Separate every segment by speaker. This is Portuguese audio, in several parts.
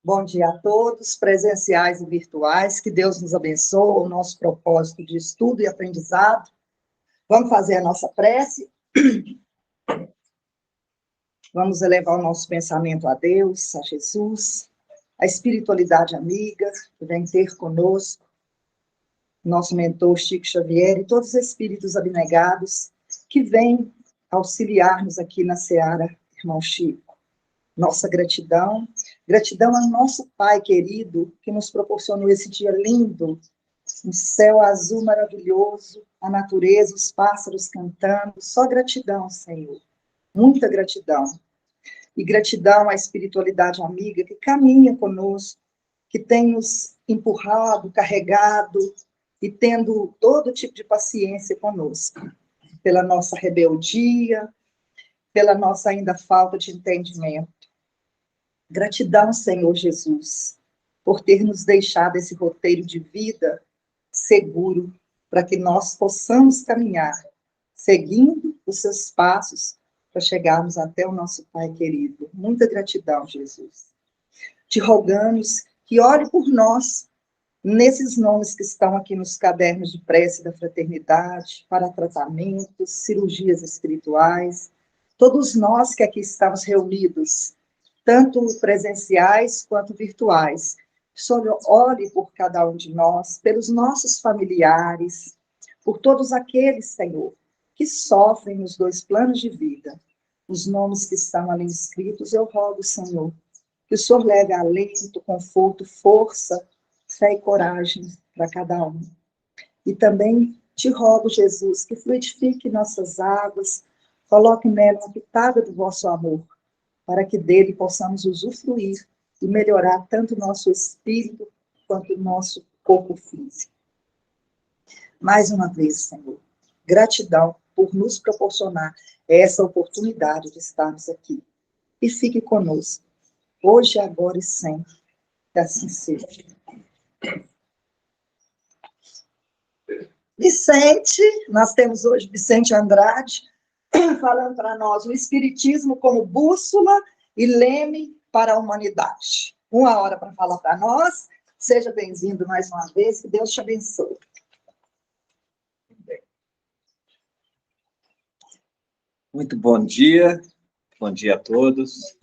Speaker 1: Bom dia a todos, presenciais e virtuais. Que Deus nos abençoe, o nosso propósito de estudo e aprendizado. Vamos fazer a nossa prece. Vamos elevar o nosso pensamento a Deus, a Jesus, a espiritualidade amiga, que vem ter conosco, nosso mentor Chico Xavier e todos os espíritos abnegados que vêm auxiliar-nos aqui na Seara, irmão Chico. Nossa gratidão ao nosso Pai querido, que nos proporcionou esse dia lindo, um céu azul maravilhoso, a natureza, os pássaros cantando, só gratidão, Senhor, muita gratidão. E gratidão à espiritualidade amiga que caminha conosco, que tem nos empurrado, carregado e tendo todo tipo de paciência conosco, pela nossa rebeldia, pela nossa ainda falta de entendimento. Gratidão, Senhor Jesus, por ter nos deixado esse roteiro de vida seguro, para que nós possamos caminhar, seguindo os seus passos, para chegarmos até o nosso Pai querido. Muita gratidão, Jesus. Te rogamos que ore por nós, nesses nomes que estão aqui nos cadernos de prece da fraternidade, para tratamentos, cirurgias espirituais, todos nós que aqui estamos reunidos, tanto presenciais quanto virtuais. Senhor, ore por cada um de nós, pelos nossos familiares, por todos aqueles, Senhor, que sofrem nos dois planos de vida. Os nomes que estão ali escritos, eu rogo, Senhor, que o Senhor leve alento, conforto, força, fé e coragem para cada um. E também te rogo, Jesus, que fluidifique nossas águas, coloque nela uma pitada do vosso amor, para que dele possamos usufruir e melhorar tanto o nosso espírito quanto o nosso corpo físico. Mais uma vez, Senhor, gratidão por nos proporcionar essa oportunidade de estarmos aqui. E fique conosco, hoje, agora e sempre, que assim seja. Vicente, nós temos hoje Vicente Andrade, falando para nós o Espiritismo como bússola e leme para a humanidade. 1 hora para falar para nós. Seja bem-vindo mais uma vez, que Deus te abençoe.
Speaker 2: Muito bom dia a todos.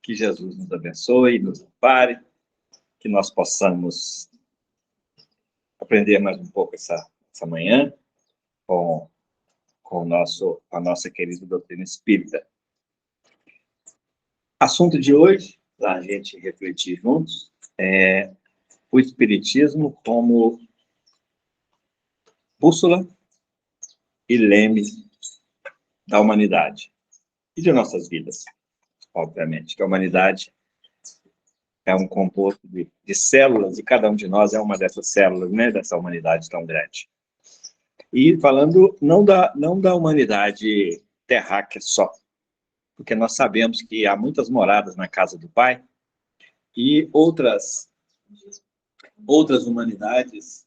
Speaker 2: Que Jesus nos abençoe, nos ampare, que nós possamos aprender mais um pouco essa manhã com a nossa querida doutrina espírita. Assunto de hoje, para a gente refletir juntos, é o Espiritismo como bússola e leme da humanidade e de nossas vidas, obviamente, que a humanidade é um composto de células, e cada um de nós é uma dessas células, né, dessa humanidade tão grande. E falando não da humanidade terráquea só, porque nós sabemos que há muitas moradas na casa do Pai e outras humanidades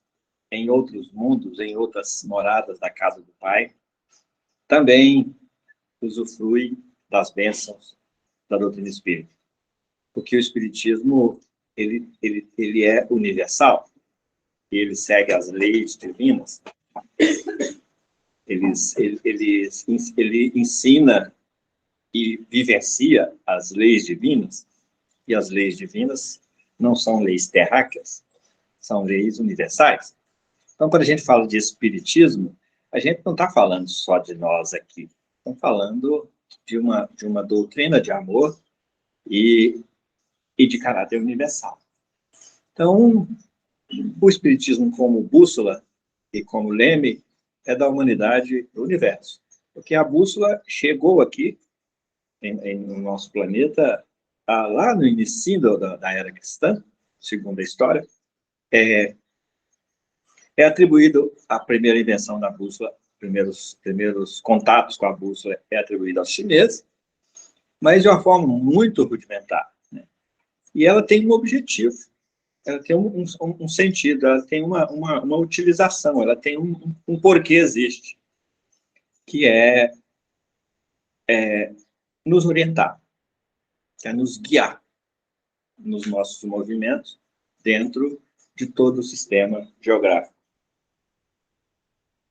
Speaker 2: em outros mundos, em outras moradas da casa do Pai, também usufruem das bênçãos da doutrina espírita. Porque o Espiritismo, ele é universal, ele segue as leis divinas, ele ensina e vivencia as leis divinas, e as leis divinas não são leis terráqueas, são leis universais. Então, quando a gente fala de Espiritismo, a gente não está falando só de nós aqui, estamos falando de uma doutrina de amor e de caráter universal. Então, o Espiritismo como bússola e como leme é da humanidade do universo. Porque a bússola chegou aqui, no nosso planeta, lá no início da era cristã, segundo a história, é atribuído a primeira invenção da bússola, primeiros contatos com a bússola é atribuído aos chineses, mas de uma forma muito rudimentar, né? E ela tem um objetivo, ela tem um sentido, ela tem uma utilização, ela tem um porquê existe, que é nos orientar, é nos guiar. nos nossos movimentos dentro de todo o sistema geográfico.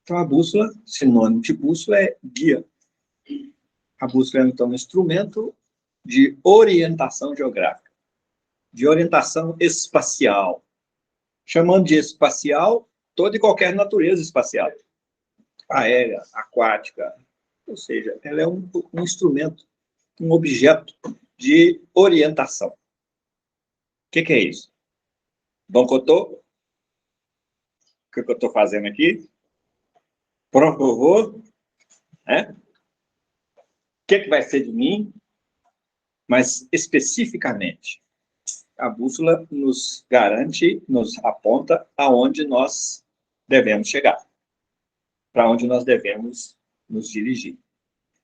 Speaker 2: Então, a bússola, sinônimo de bússola é guia. A bússola é, então, um instrumento de orientação geográfica, de orientação espacial. Chamando de espacial, toda e qualquer natureza espacial. Aérea, aquática, ou seja, ela é um instrumento, um objeto de orientação. O que é isso? Bom que eu estou? O que eu estou fazendo aqui? Pronto, eu vou? O que vai ser de mim? Mas, especificamente, a bússola nos garante, nos aponta aonde nós devemos chegar, para onde nós devemos nos dirigir,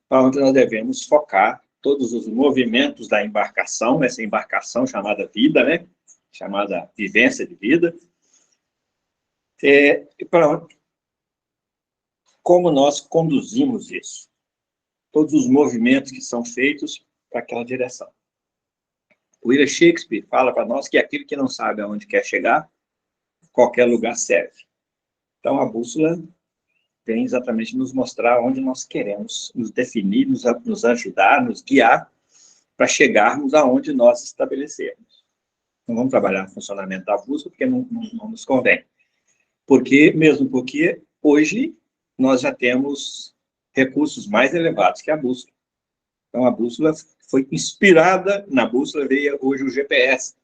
Speaker 2: para onde nós devemos focar todos os movimentos da embarcação, essa embarcação chamada vida, né? Chamada vivência de vida, como nós conduzimos isso, todos os movimentos que são feitos para aquela direção. William Shakespeare fala para nós que aquele que não sabe aonde quer chegar, qualquer lugar serve. Então, a bússola vem exatamente nos mostrar onde nós queremos nos definir, nos ajudar, nos guiar para chegarmos aonde nós estabelecemos. Não vamos trabalhar no funcionamento da bússola, porque não nos convém. Mesmo porque hoje nós já temos recursos mais elevados que a bússola. Então, a bússola foi inspirada, na bússola veio hoje o GPS.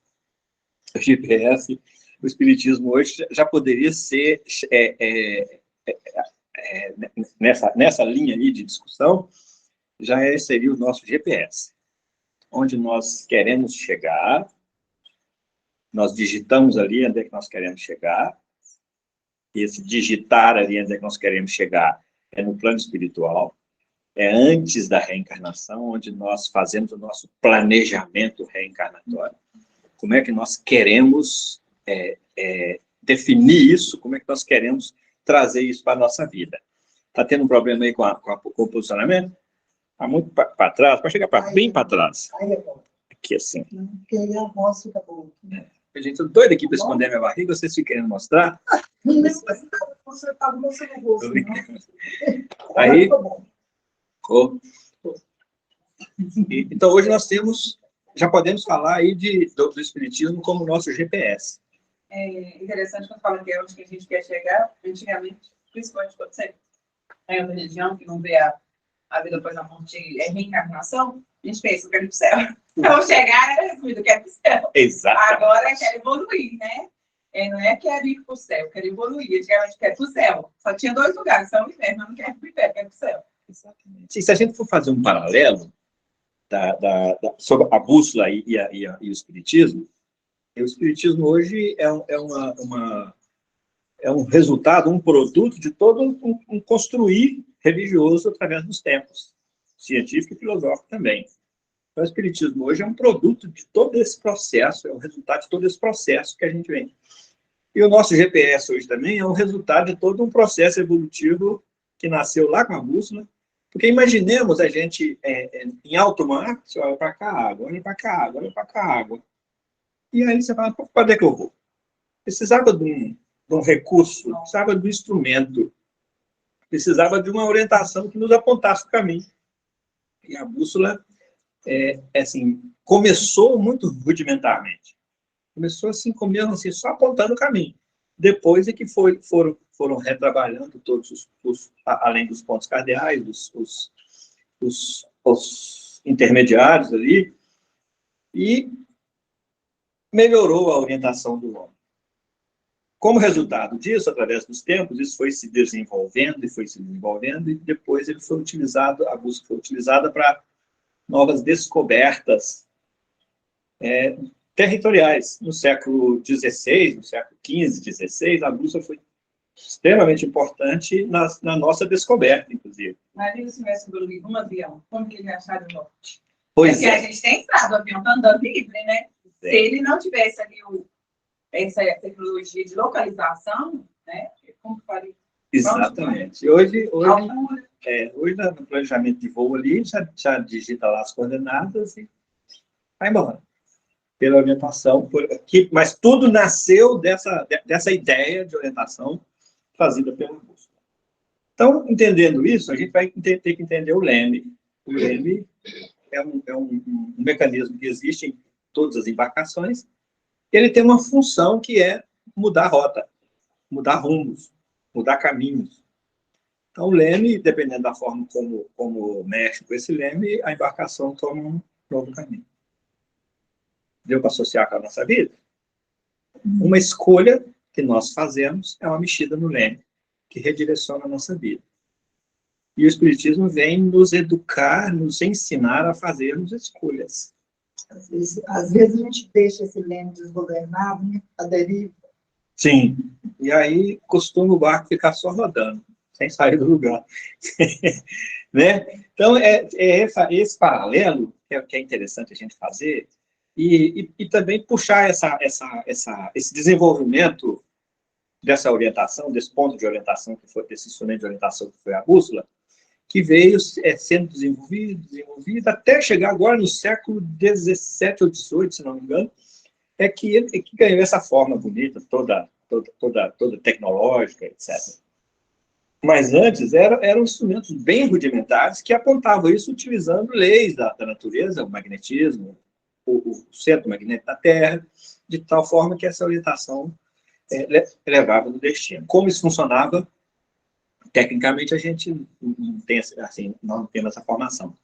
Speaker 2: O GPS, o Espiritismo hoje já poderia ser, nessa linha aí de discussão, já seria o nosso GPS. Onde nós queremos chegar, nós digitamos ali onde é que nós queremos chegar, e esse digitar ali onde é que nós queremos chegar é no plano espiritual, é antes da reencarnação, onde nós fazemos o nosso planejamento reencarnatório. Como é que nós queremos definir isso, como é que nós queremos trazer isso para a nossa vida. Está tendo um problema aí com o posicionamento? Está muito para trás, pode chegar bem para trás. Aqui assim.
Speaker 1: Porque aí a voz fica boa.
Speaker 2: Gente, estou doido aqui para esconder minha barriga, vocês ficam querendo mostrar?
Speaker 1: Você está no seu rosto.
Speaker 2: Aí... Então, hoje nós já podemos falar aí do Espiritismo como nosso GPS.
Speaker 3: É interessante quando fala que é onde que a gente quer chegar, antigamente, principalmente quando você é uma religião que não vê a vida após a morte é reencarnação, a gente pensa, eu quero ir para o céu. Então, chegar era resumido, eu quero ir para o céu.
Speaker 2: Exato.
Speaker 3: Agora, eu quero evoluir, né? Não é quero ir para o céu, eu quero evoluir. Antigamente, eu quero ir para o céu. Só tinha 2 lugares, céu e inferno, eu não quero ir para o inferno, eu quero ir para o céu.
Speaker 2: Exatamente. Se a gente for fazer um paralelo sobre a bússola e o Espiritismo, o Espiritismo hoje é um resultado, um produto de todo um construir religioso através dos tempos, científico e filosófico também. Então, o Espiritismo hoje é um produto de todo esse processo, é o resultado de todo esse processo que a gente vem. E o nosso GPS hoje também é o resultado de todo um processo evolutivo que nasceu lá com a bússola. Porque imaginemos a gente em alto mar, você olha para cá, água, olha para cá, água, olha para cá, água. E aí você fala, para onde é que eu vou? Precisava de um recurso, precisava de um instrumento, precisava de uma orientação que nos apontasse o caminho. E a bússola, assim, começou muito rudimentarmente. Começou assim, mesmo assim, só apontando o caminho. Depois é que foram retrabalhando todos além dos pontos cardeais, os intermediários ali, e melhorou a orientação do homem. Como resultado disso, através dos tempos, isso foi se desenvolvendo, e depois a busca foi utilizada para novas descobertas territoriais. No século XVI, no século XV, XVI, a bússola foi extremamente importante na nossa descoberta, inclusive.
Speaker 3: Imagina se tivesse um avião, como que ele ia achar o norte?
Speaker 2: Pois
Speaker 3: é. A gente tem estrada, o avião está andando livre, né? Se ele não tivesse ali essa tecnologia de localização, né? Como que faria?
Speaker 2: Exatamente. Hoje no planejamento de voo ali, já digita lá as coordenadas e vai embora. pela orientação, mas tudo nasceu dessa ideia de orientação trazida pela bússola. Então, entendendo isso, a gente vai ter que entender o leme. O leme é um mecanismo que existe em todas as embarcações. Ele tem uma função que é mudar rota, mudar rumos, mudar caminhos. Então, o leme, dependendo da forma como mexe com esse leme, a embarcação toma um novo caminho. Deu para associar com a nossa vida? Uma escolha que nós fazemos é uma mexida no leme, que redireciona a nossa vida. E o Espiritismo vem nos educar, nos ensinar a fazermos escolhas.
Speaker 1: Às vezes a gente deixa esse leme desgovernado, né? A deriva.
Speaker 2: Sim. E aí costuma o barco ficar só rodando, sem sair do lugar. Né? Então, esse paralelo que é interessante a gente fazer, e também puxar esse desenvolvimento dessa orientação, desse ponto de orientação, que foi desse instrumento de orientação que foi a bússola, que veio sendo desenvolvido, até chegar agora no século XVII ou XVIII, se não me engano, que ganhou essa forma bonita, toda tecnológica, etc. Mas antes eram instrumentos bem rudimentares que apontavam isso utilizando leis da natureza, o magnetismo, o centro magnético da Terra, de tal forma que essa orientação levava no destino. Como isso funcionava, tecnicamente a gente não tem, assim, não tem essa formação.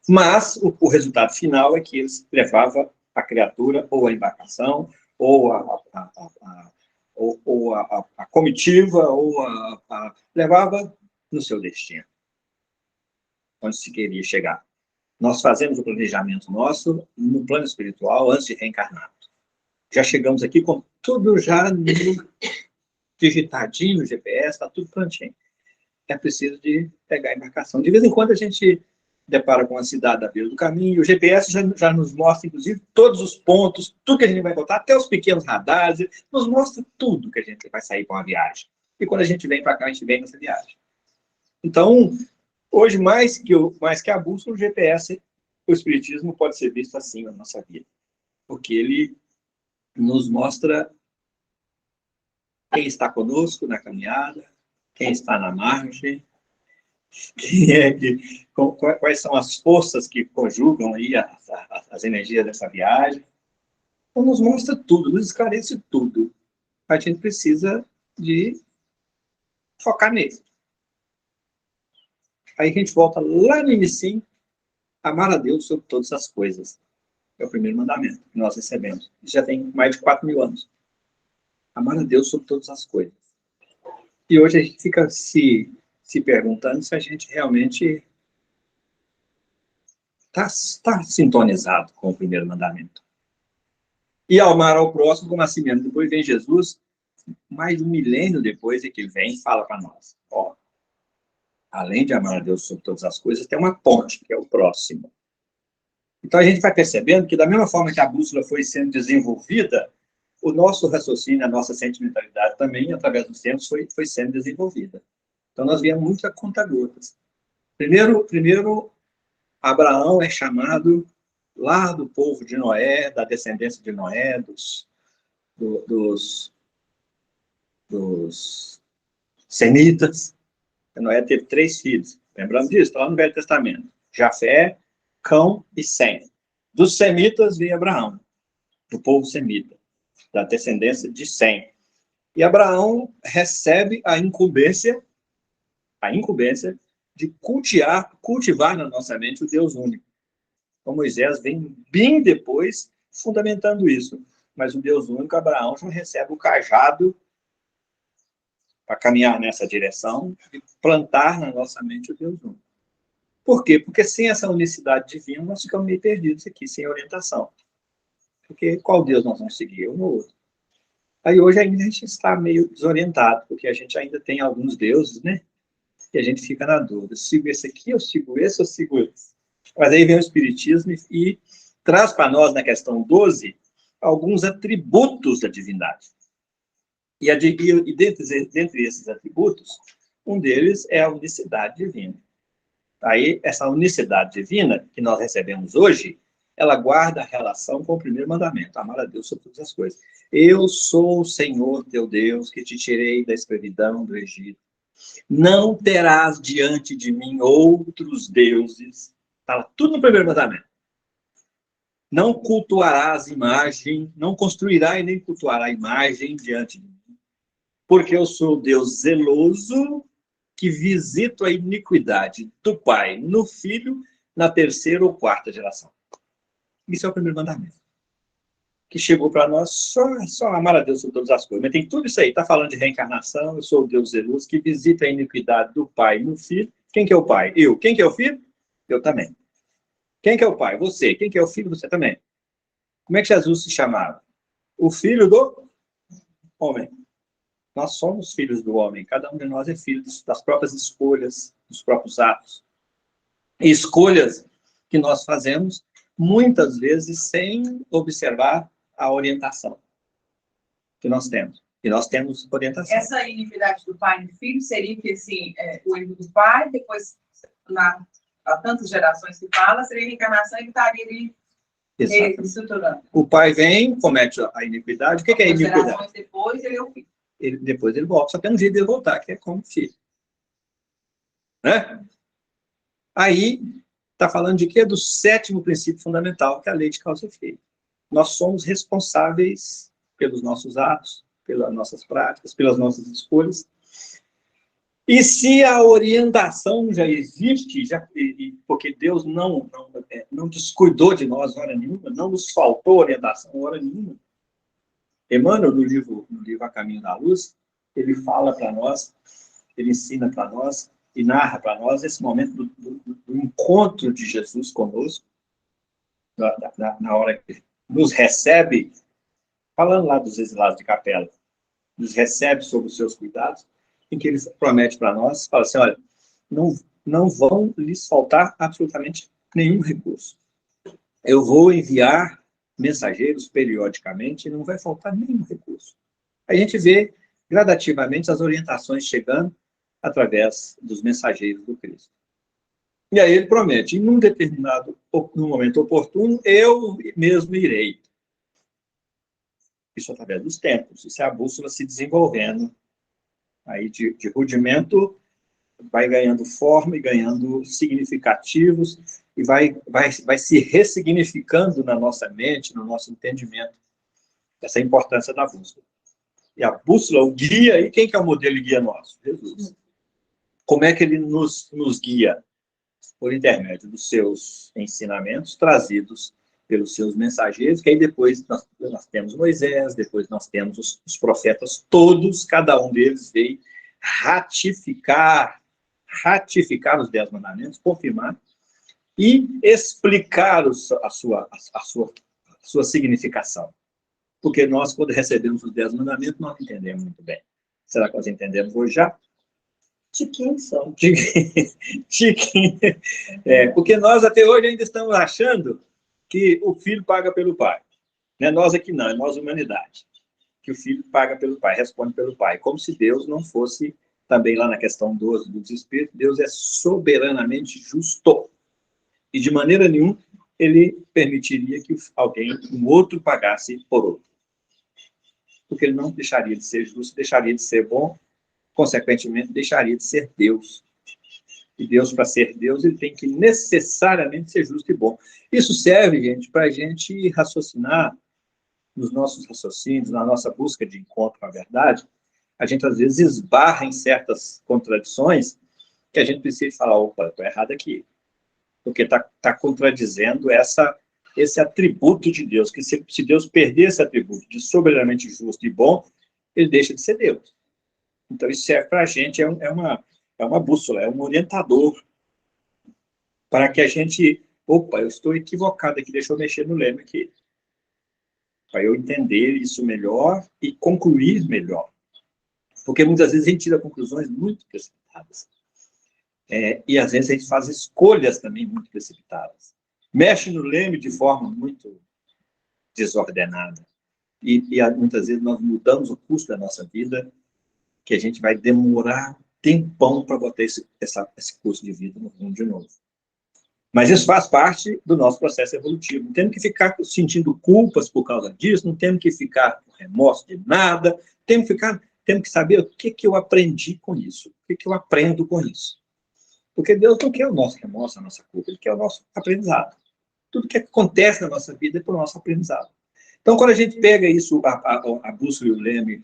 Speaker 2: Mas o resultado final é que eles levavam a criatura, ou a embarcação, ou a comitiva, levava no seu destino, onde se queria chegar. Nós fazemos o planejamento nosso no plano espiritual antes de reencarnar. Já chegamos aqui com tudo já digitadinho no GPS, está tudo prontinho. É preciso de pegar a embarcação. De vez em quando a gente depara com a cidade à beira do caminho, e o GPS já nos mostra, inclusive, todos os pontos, tudo que a gente vai encontrar, até os pequenos radares, nos mostra tudo que a gente vai sair para uma viagem. E quando a gente vem para cá, a gente vem nessa viagem. Então, hoje, mais que a bússola, o GPS, o Espiritismo pode ser visto assim na nossa vida. Porque ele nos mostra quem está conosco na caminhada, quem está na margem, quais são as forças que conjugam aí as energias dessa viagem. Então, nos mostra tudo, nos esclarece tudo. A gente precisa de focar nisso. Aí a gente volta lá no início, amar a Deus sobre todas as coisas. É o primeiro mandamento que nós recebemos. Isso já tem mais de 4.000 anos. Amar a Deus sobre todas as coisas. E hoje a gente fica se perguntando se a gente realmente está sintonizado com o primeiro mandamento. E amar ao próximo como a si mesmo. Depois vem Jesus, mais de 1 milênio depois é que ele vem e fala para nós. Ó, além de amar a Deus sobre todas as coisas, tem uma ponte, que é o próximo. Então a gente vai percebendo que da mesma forma que a bússola foi sendo desenvolvida, o nosso raciocínio, a nossa sentimentalidade também, através dos tempos, foi sendo desenvolvida. Então, nós viemos muito a conta-gotas. Primeiro, Abraão é chamado lá do povo de Noé, da descendência de Noé, dos semitas. Noé teve 3 filhos. Lembrando disso, está lá no Velho Testamento. Jafé, Cão e Sem. Dos semitas veio Abraão, do povo semita, da descendência de Sem. E Abraão recebe a incumbência de cultivar na nossa mente o Deus único. Então, Moisés vem bem depois fundamentando isso. Mas o Deus único, Abraão já recebe o cajado para caminhar nessa direção e plantar na nossa mente o Deus único. Por quê? Porque sem essa unicidade divina, nós ficamos meio perdidos aqui, sem orientação. Porque qual Deus nós vamos seguir? Um ou outro. Aí hoje ainda a gente está meio desorientado, porque a gente ainda tem alguns deuses, né? E a gente fica na dúvida, sigo esse aqui, eu sigo esse, Mas aí vem o Espiritismo e traz para nós, na questão 12, alguns atributos da divindade. E dentre esses atributos, um deles é a unicidade divina. Aí, essa unicidade divina que nós recebemos hoje, ela guarda a relação com o primeiro mandamento, amar a Deus sobre todas as coisas. Eu sou o Senhor teu Deus, que te tirei da escravidão do Egito. Não terás diante de mim outros deuses. Está tudo no primeiro mandamento. Não cultuarás imagem, não construirá e nem cultuará imagem diante de mim. Porque eu sou Deus zeloso, que visito a iniquidade do pai no filho, na terceira ou quarta geração. Isso é o primeiro mandamento. Que chegou para nós só amar a Deus sobre todas as coisas. Mas tem tudo isso aí. Está falando de reencarnação, eu sou o Deus zeloso, que visita a iniquidade do pai no filho. Quem que é o pai? Eu. Quem que é o filho? Eu também. Quem que é o pai? Você. Quem que é o filho? Você também. Como é que Jesus se chamava? O filho do homem. Nós somos filhos do homem. Cada um de nós é filho das próprias escolhas, dos próprios atos. E escolhas que nós fazemos, muitas vezes, sem observar a orientação que nós temos. E nós temos orientação.
Speaker 3: Essa iniquidade do pai e do filho seria que, assim, o erro do pai, depois, há tantas gerações que fala, seria a reencarnação e que estaria ali estruturando.
Speaker 2: O pai vem, comete a iniquidade. O que é a iniquidade?
Speaker 3: Gerações depois, ele é o filho.
Speaker 2: Depois ele volta. Só tem um jeito de ele voltar, que é como filho. Né? Aí, está falando de quê? Do sétimo princípio fundamental, que é a lei de causa e efeito. Nós somos responsáveis pelos nossos atos, pelas nossas práticas, pelas nossas escolhas. E se a orientação já existe, porque Deus não descuidou de nós hora nenhuma, não nos faltou orientação hora nenhuma. Emmanuel, no livro A Caminho da Luz, ele fala para nós, ele ensina para nós e narra para nós esse momento do encontro de Jesus conosco, na hora que nos recebe, falando lá dos exilados de Capela, nos recebe sob os seus cuidados, em que ele promete para nós, fala assim, olha, não vão lhes faltar absolutamente nenhum recurso. Eu vou enviar mensageiros periodicamente e não vai faltar nenhum recurso. A gente vê gradativamente as orientações chegando através dos mensageiros do Cristo. E aí ele promete, em um determinado, no momento oportuno, eu mesmo irei. Isso através dos tempos, isso é a bússola se desenvolvendo. Aí de rudimento vai ganhando forma e ganhando significativos e vai se ressignificando na nossa mente, no nosso entendimento, essa importância da bússola. E a bússola, o guia, e quem que é o modelo de guia nosso? Jesus. Como é que ele nos guia? Por intermédio dos seus ensinamentos trazidos pelos seus mensageiros, que aí depois nós temos Moisés, depois nós temos os profetas todos, cada um deles veio ratificar os 10 mandamentos, confirmar e explicar a sua significação. Porque nós, quando recebemos os 10 mandamentos, nós entendemos muito bem. Será que nós entendemos hoje já? Tiquinhos são. Porque nós até hoje ainda estamos achando que o filho paga pelo pai. Não é nós aqui não, é nós humanidade. Que o filho paga pelo pai, responde pelo pai. Como se Deus não fosse, também lá na questão 12 dos Espíritos, Deus é soberanamente justo. E de maneira nenhuma ele permitiria que um outro pagasse por outro. Porque ele não deixaria de ser justo, deixaria de ser bom, consequentemente deixaria de ser Deus. E Deus, para ser Deus, ele tem que necessariamente ser justo e bom. Isso serve, gente, para a gente raciocinar nos nossos raciocínios, na nossa busca de encontro com a verdade. A gente, às vezes, esbarra em certas contradições que a gente precisa falar, opa, estou errado aqui. Porque está contradizendo esse atributo de Deus, que se Deus perder esse atributo de soberanamente justo e bom, ele deixa de ser Deus. Então, isso serve para a gente, é uma bússola, é um orientador, para que a gente, opa, eu estou equivocado aqui, deixa eu mexer no leme aqui, para eu entender isso melhor e concluir melhor. Porque muitas vezes a gente tira conclusões muito precipitadas. E às vezes a gente faz escolhas também muito precipitadas. Mexe no leme de forma muito desordenada. E muitas vezes nós mudamos o curso da nossa vida, que a gente vai demorar tempão para botar esse curso de vida no rumo de novo. Mas isso faz parte do nosso processo evolutivo. Não temos que ficar sentindo culpas por causa disso, não temos que ficar com remorso de nada, temos que saber o que eu aprendi com isso, o que eu aprendo com isso. Porque Deus não quer o nosso remorso, a nossa culpa, Ele quer o nosso aprendizado. Tudo que acontece na nossa vida é para o nosso aprendizado. Então, quando a gente pega isso, a bússola e o leme,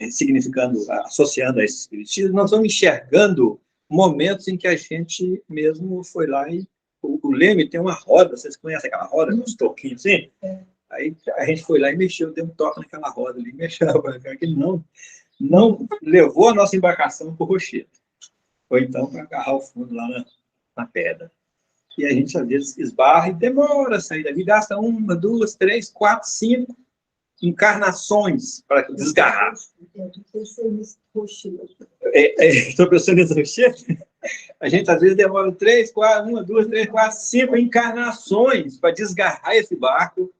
Speaker 2: significando, associando a esse espiritismo, nós vamos enxergando momentos em que a gente mesmo foi lá e o leme tem uma roda, vocês conhecem aquela roda, uns toquinhos assim? Aí a gente foi lá e mexeu, deu um toque naquela roda ali, mexeu, que não levou a nossa embarcação para o rochedo. Ou então para agarrar o fundo lá na pedra. E a gente, às vezes, esbarra e demora a sair dali, gasta 1, 2, 3, 4, 5 encarnações para desgarrar. Estou pensando nesse rochedo? A gente, às vezes, demora 3, 4, 1, 2, 3, 4, 5 encarnações para desgarrar esse barco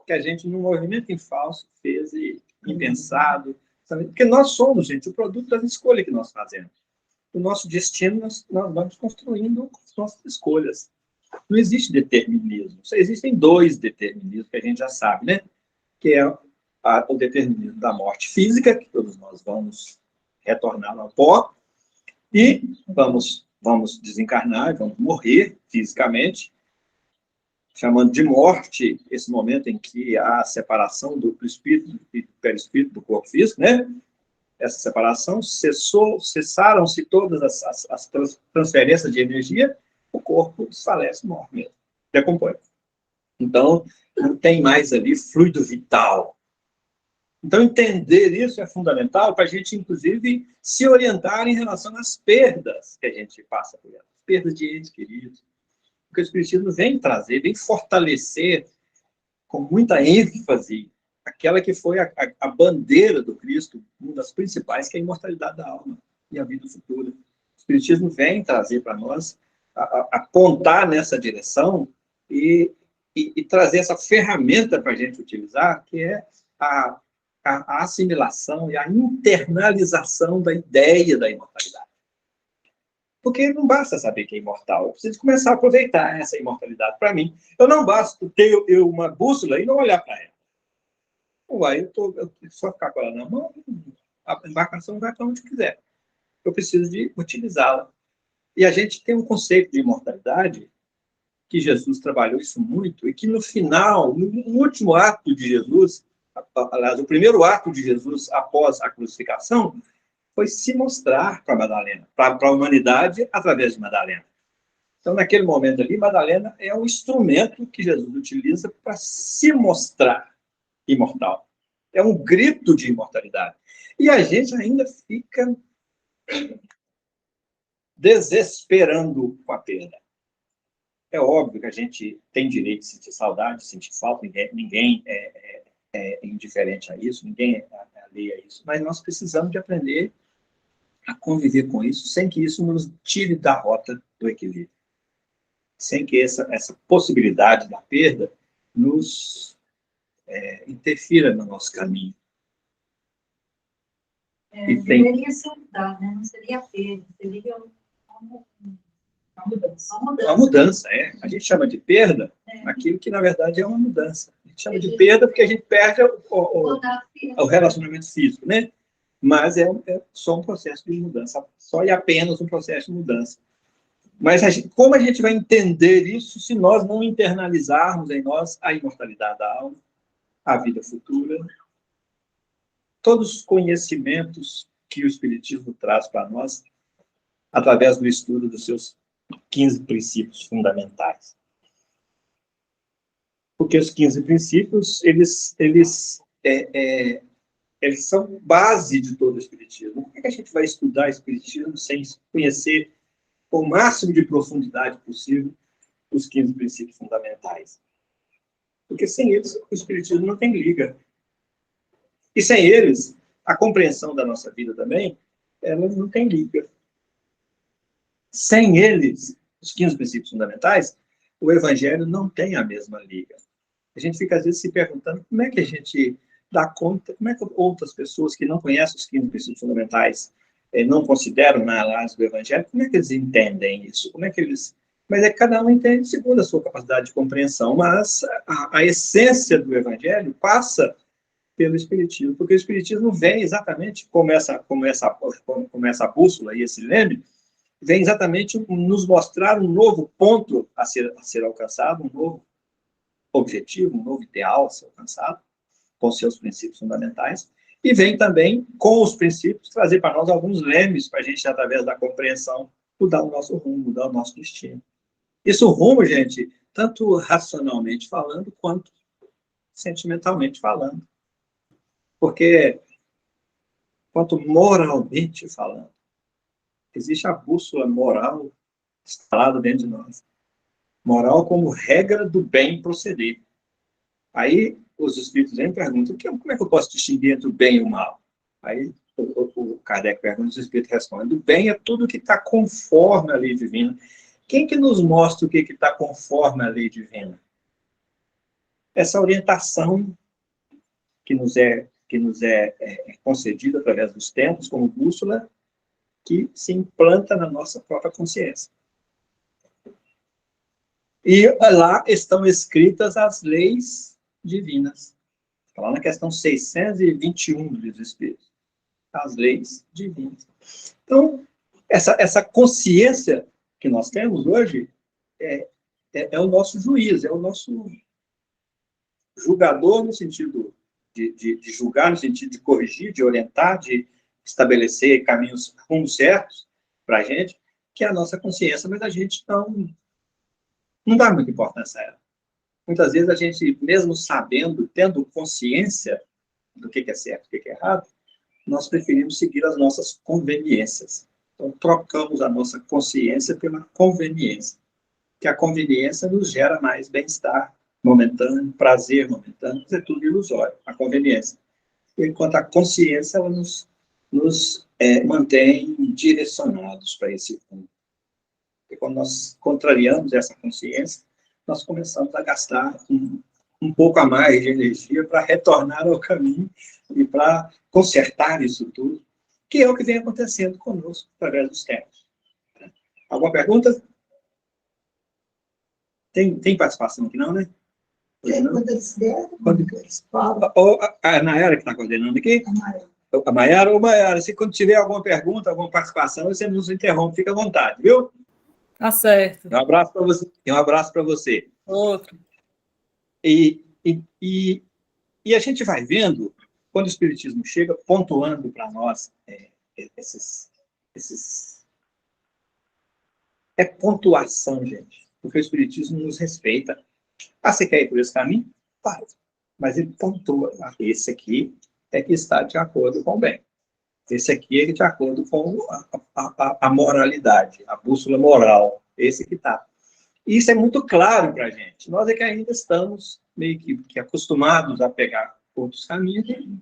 Speaker 2: que a gente, num movimento em falso, fez e impensado. Sabe? Porque nós somos, gente, o produto das escolhas que nós fazemos. O nosso destino, nós vamos construindo com as nossas escolhas. Não existe determinismo. Só existem 2 determinismos que a gente já sabe, né? Que é o determinismo da morte física, que todos nós vamos retornar ao pó, e vamos desencarnar, vamos morrer fisicamente, chamando de morte esse momento em que há a separação do espírito e do perispírito do corpo físico, né? Essa separação, cessaram-se todas as transferências de energia, o corpo desfalece, morre mesmo, decompõe. Então, não tem mais ali fluido vital. Então, entender isso é fundamental para a gente, inclusive, se orientar em relação às perdas que a gente passa por elas, perdas de entes queridos. Porque o Espiritismo vem trazer, vem fortalecer com muita ênfase aquela que foi a bandeira do Cristo, uma das principais, que é a imortalidade da alma e a vida futura. O Espiritismo vem trazer para nós, apontar nessa direção e trazer essa ferramenta para a gente utilizar, que é a assimilação e a internalização da ideia da imortalidade. Porque não basta saber que é imortal, eu preciso começar a aproveitar essa imortalidade para mim. Eu não basta ter uma bússola e não olhar para ela. Uai, eu só ficar com ela na mão, a embarcação vai para onde quiser. Eu preciso de utilizá-la. E a gente tem um conceito de imortalidade, que Jesus trabalhou isso muito, e que no final, no último ato de Jesus, aliás, o primeiro ato de Jesus após a crucificação, foi se mostrar para Madalena, para a humanidade, através de Madalena. Então, naquele momento ali, Madalena é um instrumento que Jesus utiliza para se mostrar imortal. É um grito de imortalidade. E a gente ainda fica desesperando com a perda. É óbvio que a gente tem direito de sentir saudade, de sentir falta, ninguém é indiferente a isso, ninguém é alheio a isso, mas nós precisamos de aprender a conviver com isso, sem que isso nos tire da rota do equilíbrio. Sem que essa possibilidade da perda nos interfira no nosso caminho.
Speaker 4: Deveria saudar, né? Não seria perda, seria uma mudança.
Speaker 2: Uma mudança, A gente chama de perda aquilo que, na verdade, é uma mudança. A gente chama de perda porque a gente perde o relacionamento físico, né? Mas é só um processo de mudança, só e apenas um processo de mudança. Mas como a gente vai entender isso se nós não internalizarmos em nós a imortalidade da alma, a vida futura, todos os conhecimentos que o Espiritismo traz para nós através do estudo dos seus 15 princípios fundamentais. Porque os 15 princípios, eles são base de todo o Espiritismo. Por que a gente vai estudar Espiritismo sem conhecer com o máximo de profundidade possível os 15 princípios fundamentais? Porque sem eles, o Espiritismo não tem liga. E sem eles, a compreensão da nossa vida também, ela não tem liga. Sem eles, os 15 princípios fundamentais, o Evangelho não tem a mesma liga. A gente fica, às vezes, se perguntando como é que a gente dá conta, como é que outras pessoas que não conhecem os 15 princípios fundamentais, não consideram na análise do Evangelho, como é que eles entendem isso? Como é que eles Mas é que cada um entende segundo a sua capacidade de compreensão. Mas a essência do Evangelho passa pelo Espiritismo, porque o Espiritismo vem exatamente, como essa bússola e esse leme, vem exatamente nos mostrar um novo ponto a ser alcançado, um novo objetivo, um novo ideal a ser alcançado, com seus princípios fundamentais, e vem também, com os princípios, trazer para nós alguns lemes para a gente, através da compreensão, mudar o nosso rumo, mudar o nosso destino. Isso rumo, gente, tanto racionalmente falando, quanto sentimentalmente falando. Porque, quanto moralmente falando, existe a bússola moral instalada dentro de nós. Moral como regra do bem proceder. Aí, os espíritos vêm e perguntam, como é que eu posso distinguir entre o bem e o mal? Aí, o Kardec pergunta, os espíritos respondem, o bem é tudo que está conforme a lei divina. Quem que nos mostra o que está conforme a lei divina? Essa orientação que nos é concedida através dos tempos, como bússola, que se implanta na nossa própria consciência. E lá estão escritas as leis divinas. Está lá na questão 621 do Livro dos Espíritos. As leis divinas. Então, essa consciência que nós temos hoje é o nosso juiz, é o nosso julgador no sentido de julgar, no sentido de corrigir, de orientar, de estabelecer caminhos rumos certos para a gente, que é a nossa consciência, mas a gente não dá muita importância a ela. Muitas vezes a gente, mesmo sabendo, tendo consciência do que é certo, o que é errado, nós preferimos seguir as nossas conveniências. Então, trocamos a nossa consciência pela conveniência, que a conveniência nos gera mais bem-estar momentâneo, prazer momentâneo, mas é tudo ilusório, a conveniência. Enquanto a consciência, ela nos mantém direcionados para esse rumo. E quando nós contrariamos essa consciência, nós começamos a gastar um pouco a mais de energia para retornar ao caminho e para consertar isso tudo, que é o que vem acontecendo conosco através dos tempos. Alguma pergunta? Tem participação aqui, não, né?
Speaker 1: Quando eles deram,
Speaker 2: a Nayara que está coordenando aqui? A Maiara ou Maiara, se quando tiver alguma pergunta, alguma participação, você nos interrompe, fica à vontade, viu?
Speaker 5: Tá certo.
Speaker 2: Um abraço para você. Um abraço para você.
Speaker 5: Outro.
Speaker 2: E a gente vai vendo, quando o Espiritismo chega, pontuando para nós É pontuação, gente. Porque o Espiritismo nos respeita. Você quer ir por esse caminho? Faz. Mas ele pontua. Esse aqui é que está de acordo com o bem. Esse aqui é de acordo com a moralidade, a bússola moral. Esse que está. E isso é muito claro para a gente. Nós é que ainda estamos meio que acostumados a pegar outros caminhos e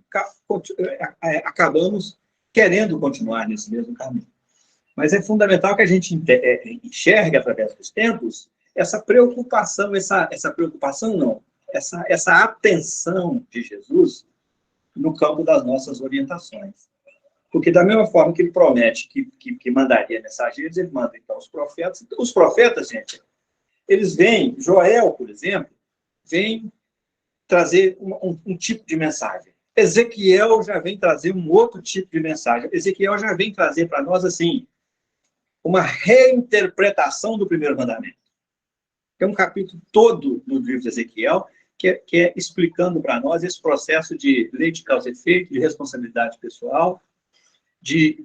Speaker 2: acabamos querendo continuar nesse mesmo caminho. Mas é fundamental que a gente enxergue através dos tempos essa preocupação, essa atenção de Jesus no campo das nossas orientações. Porque da mesma forma que ele promete que mandaria mensageiros, ele manda então os profetas. Os profetas, gente, eles vêm, Joel, por exemplo, vem trazer um tipo de mensagem. Ezequiel já vem trazer um outro tipo de mensagem. Ezequiel já vem trazer para nós, assim, uma reinterpretação do primeiro mandamento. Tem um capítulo todo no livro de Ezequiel que é explicando para nós esse processo de lei de causa e efeito, de responsabilidade pessoal, de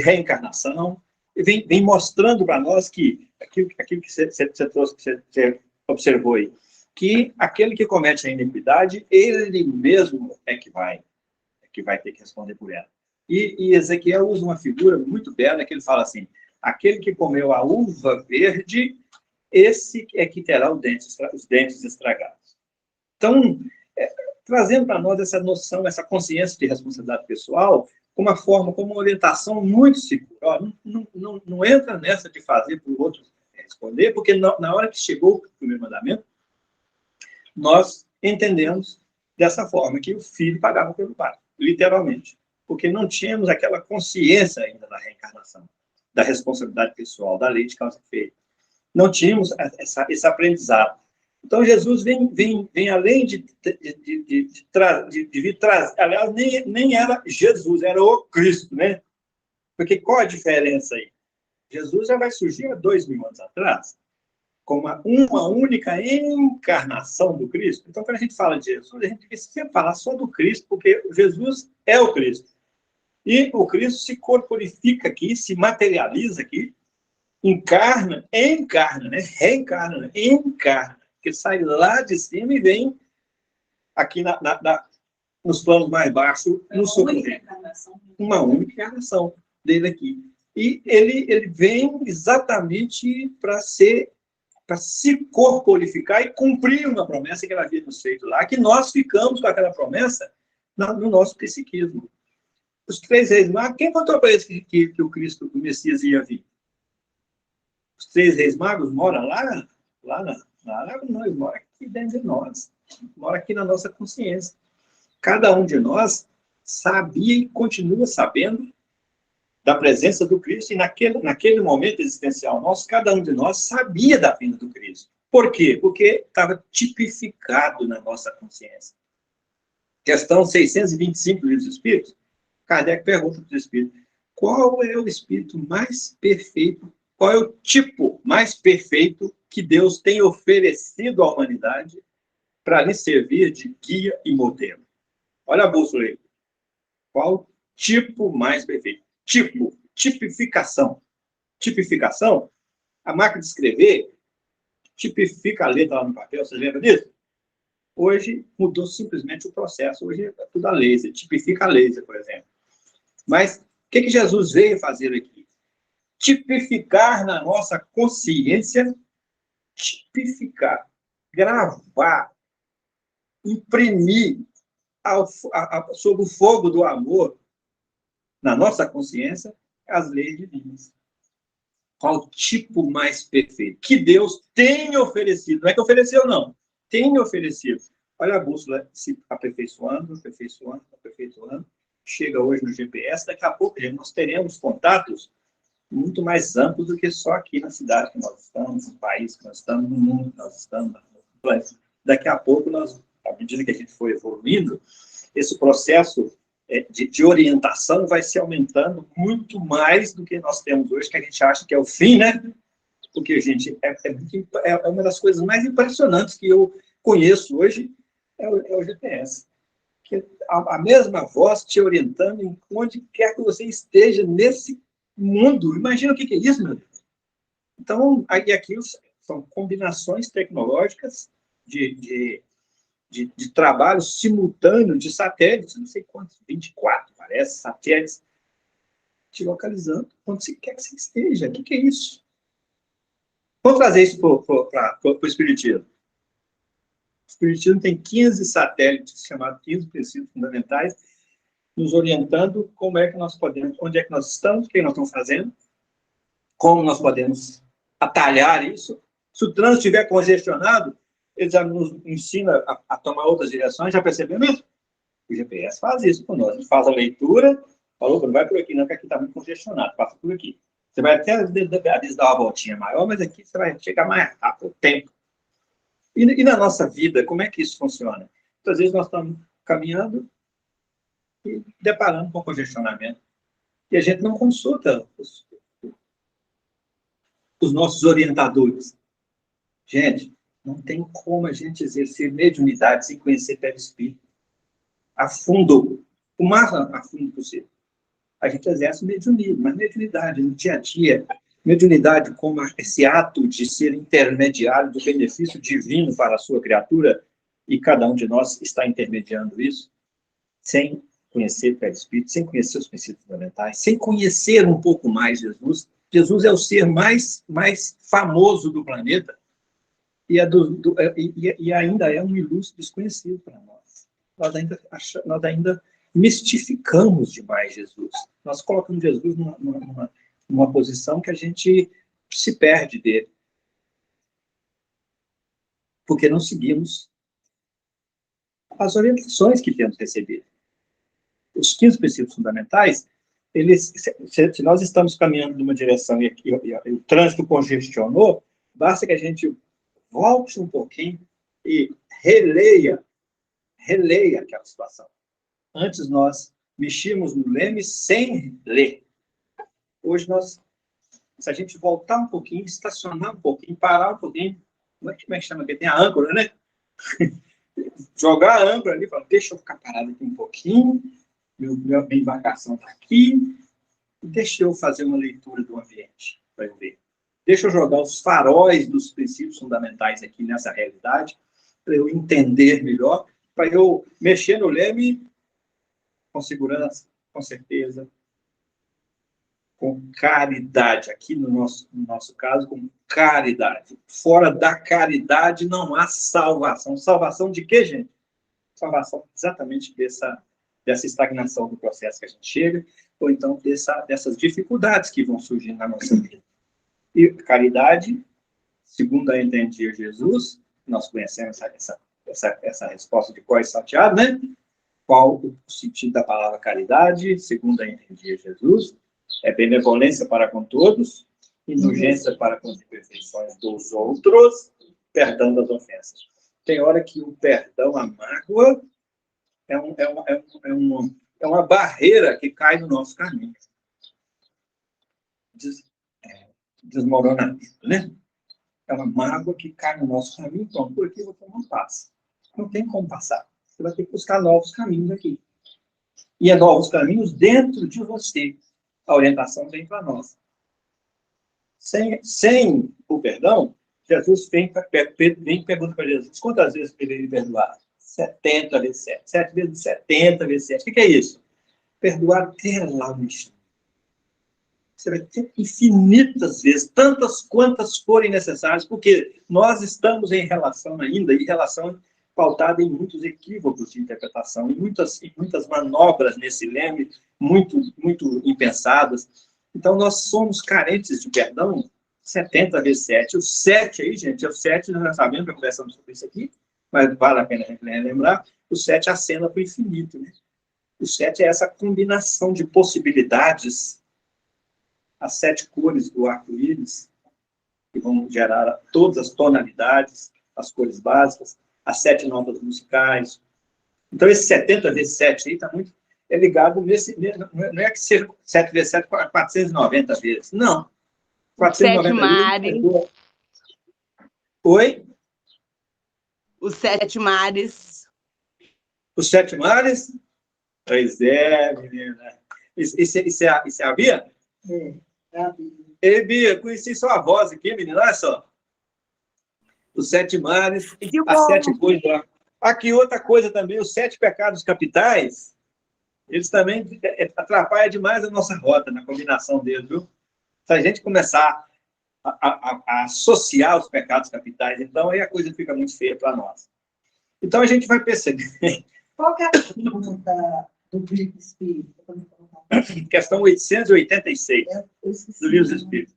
Speaker 2: reencarnação, e vem mostrando para nós que aquilo que você trouxe, que você observou aí, que aquele que comete a iniquidade, ele mesmo é que vai ter que responder por ela. E Ezequiel usa uma figura muito bela, que ele fala assim, aquele que comeu a uva verde, esse é que terá os dentes estragados. Então, trazendo para nós essa noção, essa consciência de responsabilidade pessoal, como uma orientação muito segura. Não entra nessa de fazer para o outro responder, porque na hora que chegou o primeiro mandamento, nós entendemos dessa forma, que o filho pagava pelo pai, literalmente. Porque não tínhamos aquela consciência ainda da reencarnação, da responsabilidade pessoal, da lei de causa e efeito. Não tínhamos esse aprendizado. Então, Jesus vem além de vir trazer... Aliás, nem era Jesus, era o Cristo, né? Porque qual a diferença aí? Jesus já vai surgir há 2000 anos atrás, como uma única encarnação do Cristo. Então, quando a gente fala de Jesus, a gente precisa falar só do Cristo, porque Jesus é o Cristo. E o Cristo se corporifica aqui, se materializa aqui, encarna, né? Reencarna, né? Encarna, que sai lá de cima e vem aqui nos planos mais baixos, no socorrer. Uma única encarnação dele aqui. E ele vem exatamente para se corporificar e cumprir uma promessa que ele havia nos feito lá, que nós ficamos com aquela promessa no nosso psiquismo. Os 3 reis magos, quem contou para eles que o Cristo, o Messias, ia vir? Os 3 reis magos moram lá não, eles moram aqui dentro de nós, moram aqui na nossa consciência. Cada um de nós sabia e continua sabendo da presença do Cristo, e naquele momento existencial nosso, cada um de nós sabia da vinda do Cristo. Por quê? Porque estava tipificado na nossa consciência. Questão 625 do Livro dos Espíritos, Kardec pergunta para os Espíritos, qual é o Espírito mais perfeito, qual é o tipo mais perfeito que Deus tem oferecido à humanidade para lhe servir de guia e modelo? Olha a bússola aí. Qual tipo mais perfeito? Tipificação. Tipificação, a máquina de escrever tipifica a letra lá no papel, você lembra disso? Hoje mudou simplesmente o processo, hoje é tudo a laser, tipifica a laser, por exemplo. Mas o que Jesus veio fazer aqui? Tipificar na nossa consciência, tipificar, gravar, imprimir sob o fogo do amor na nossa consciência as leis divinas. Qual tipo mais perfeito? Que Deus tem oferecido. Não é que ofereceu, não. Tem oferecido. Olha a bússola se aperfeiçoando, aperfeiçoando, aperfeiçoando. Chega hoje no GPS. Daqui a pouco nós teremos contatos muito mais amplos do que só aqui na cidade que nós estamos, no país que nós estamos, no mundo que nós estamos. Daqui a pouco, à medida que a gente for evoluindo, esse processo de orientação vai se aumentando muito mais do que nós temos hoje, que a gente acha que é o fim, né? Porque, gente, é uma das coisas mais impressionantes que eu conheço hoje, é o GPS. Que a mesma voz te orientando em onde quer que você esteja nesse mundo. Imagina o que é isso, meu Deus. Então, aqui são combinações tecnológicas de trabalho simultâneo de satélites, não sei quantos, 24, parece, satélites, te localizando onde você quer que você esteja. O que é isso? Vamos trazer isso para o Espiritismo. O Espiritismo tem 15 satélites, chamados 15 princípios fundamentais, nos orientando como é que nós podemos, onde é que nós estamos, o que nós estamos fazendo, como nós podemos atalhar isso. Se o trânsito estiver congestionado, ele já nos ensina a tomar outras direções. Já percebemos isso? O GPS faz isso com nós. Ele faz a leitura, falou, não vai por aqui não, que aqui está muito congestionado, passa por aqui. Você vai até, às vezes, dar uma voltinha maior, mas aqui você vai chegar mais rápido, o tempo. E na nossa vida, como é que isso funciona? Muitas vezes nós estamos caminhando e deparando com congestionamento. E a gente não consulta os nossos orientadores. Gente, não tem como a gente exercer mediunidade sem conhecer perispírito. A fundo, o mais a fundo possível. A gente exerce mediunismo, mas mediunidade no dia a dia, mediunidade como esse ato de ser intermediário do benefício divino para a sua criatura, e cada um de nós está intermediando isso, sem conhecer o perispírito, sem conhecer os princípios fundamentais, sem conhecer um pouco mais Jesus. Jesus é o ser mais famoso do planeta, e ainda é um ilustre desconhecido para nós. Nós ainda mistificamos demais Jesus. Nós colocamos Jesus numa posição que a gente se perde dele. Porque não seguimos as orientações que temos recebido. Os 15 princípios fundamentais, se nós estamos caminhando numa direção e o trânsito congestionou, Basta que a gente volte um pouquinho e releia aquela situação. Antes nós mexíamos no leme sem ler. Hoje se a gente voltar um pouquinho, estacionar um pouquinho, parar um pouquinho, como é que chama aqui? Tem a âncora, né? Jogar a âncora ali, falar, deixa eu ficar parado aqui um pouquinho, minha embarcação está aqui, deixa eu fazer uma leitura do ambiente, para eu ver. Deixa eu jogar os faróis dos princípios fundamentais aqui nessa realidade, para eu entender melhor, para eu mexer no leme com segurança, com certeza, com caridade. Aqui no nosso caso, com caridade. Fora da caridade não há salvação. Salvação de quê, gente? Salvação exatamente dessa estagnação do processo que a gente chega, ou então dessas dificuldades que vão surgir na nossa vida. E caridade, segundo a entendia Jesus, nós conhecemos essa resposta de cor salteado, né? Qual o sentido da palavra caridade, segundo a entendia Jesus? É benevolência para com todos, indulgência para com as imperfeições dos outros, perdão das ofensas. Tem hora que o perdão, a mágoa, é uma barreira que cai no nosso caminho. Desmoronamento, né? É uma mágoa que cai no nosso caminho, então, por aqui você não passa. Não tem como passar. Você vai ter que buscar novos caminhos aqui. E é novos caminhos dentro de você. A orientação vem para nós. Sem o perdão, Jesus vem e pergunta para Jesus, quantas vezes ele perdoar? 70 vezes 7. 7 vezes 70 vezes 7. O que é isso? Perdoar até lá no instante. Você vai ter infinitas vezes, tantas quantas forem necessárias, porque nós estamos em relação ainda, e relação pautada em muitos equívocos de interpretação, em muitas manobras nesse leme, muito impensadas. Então, nós somos carentes de perdão 70 vezes 7. O 7 aí, gente, é o 7, nós já sabemos, já conversamos sobre isso aqui, mas vale a pena a gente lembrar, o 7 acena para o infinito, né? O 7 é essa combinação de possibilidades, as 7 cores do arco-íris, que vão gerar todas as tonalidades, as cores básicas, as 7 notas musicais. Então, esse 70 vezes 7 aí está muito ligado nesse... Não é que ser 7 vezes 7 é 490 vezes. Não. 490 vezes. Oi?
Speaker 5: Os 7 mares.
Speaker 2: Os 7 mares? Pois é, menina. Isso é a Bia?
Speaker 1: É a Bia.
Speaker 2: Ei, Bia, conheci sua voz aqui, menina. Olha só. Os 7 mares, as 7 coisas lá. Aqui, outra coisa também, os 7 pecados capitais, eles também atrapalham demais a nossa rota na combinação deles, viu? Se a gente começar a associar os pecados capitais, então aí a coisa fica muito feia para nós. Então a gente vai perceber.
Speaker 1: Qual que é a pergunta do Livro Espírita?
Speaker 2: Questão 886 do Livro dos Espíritos,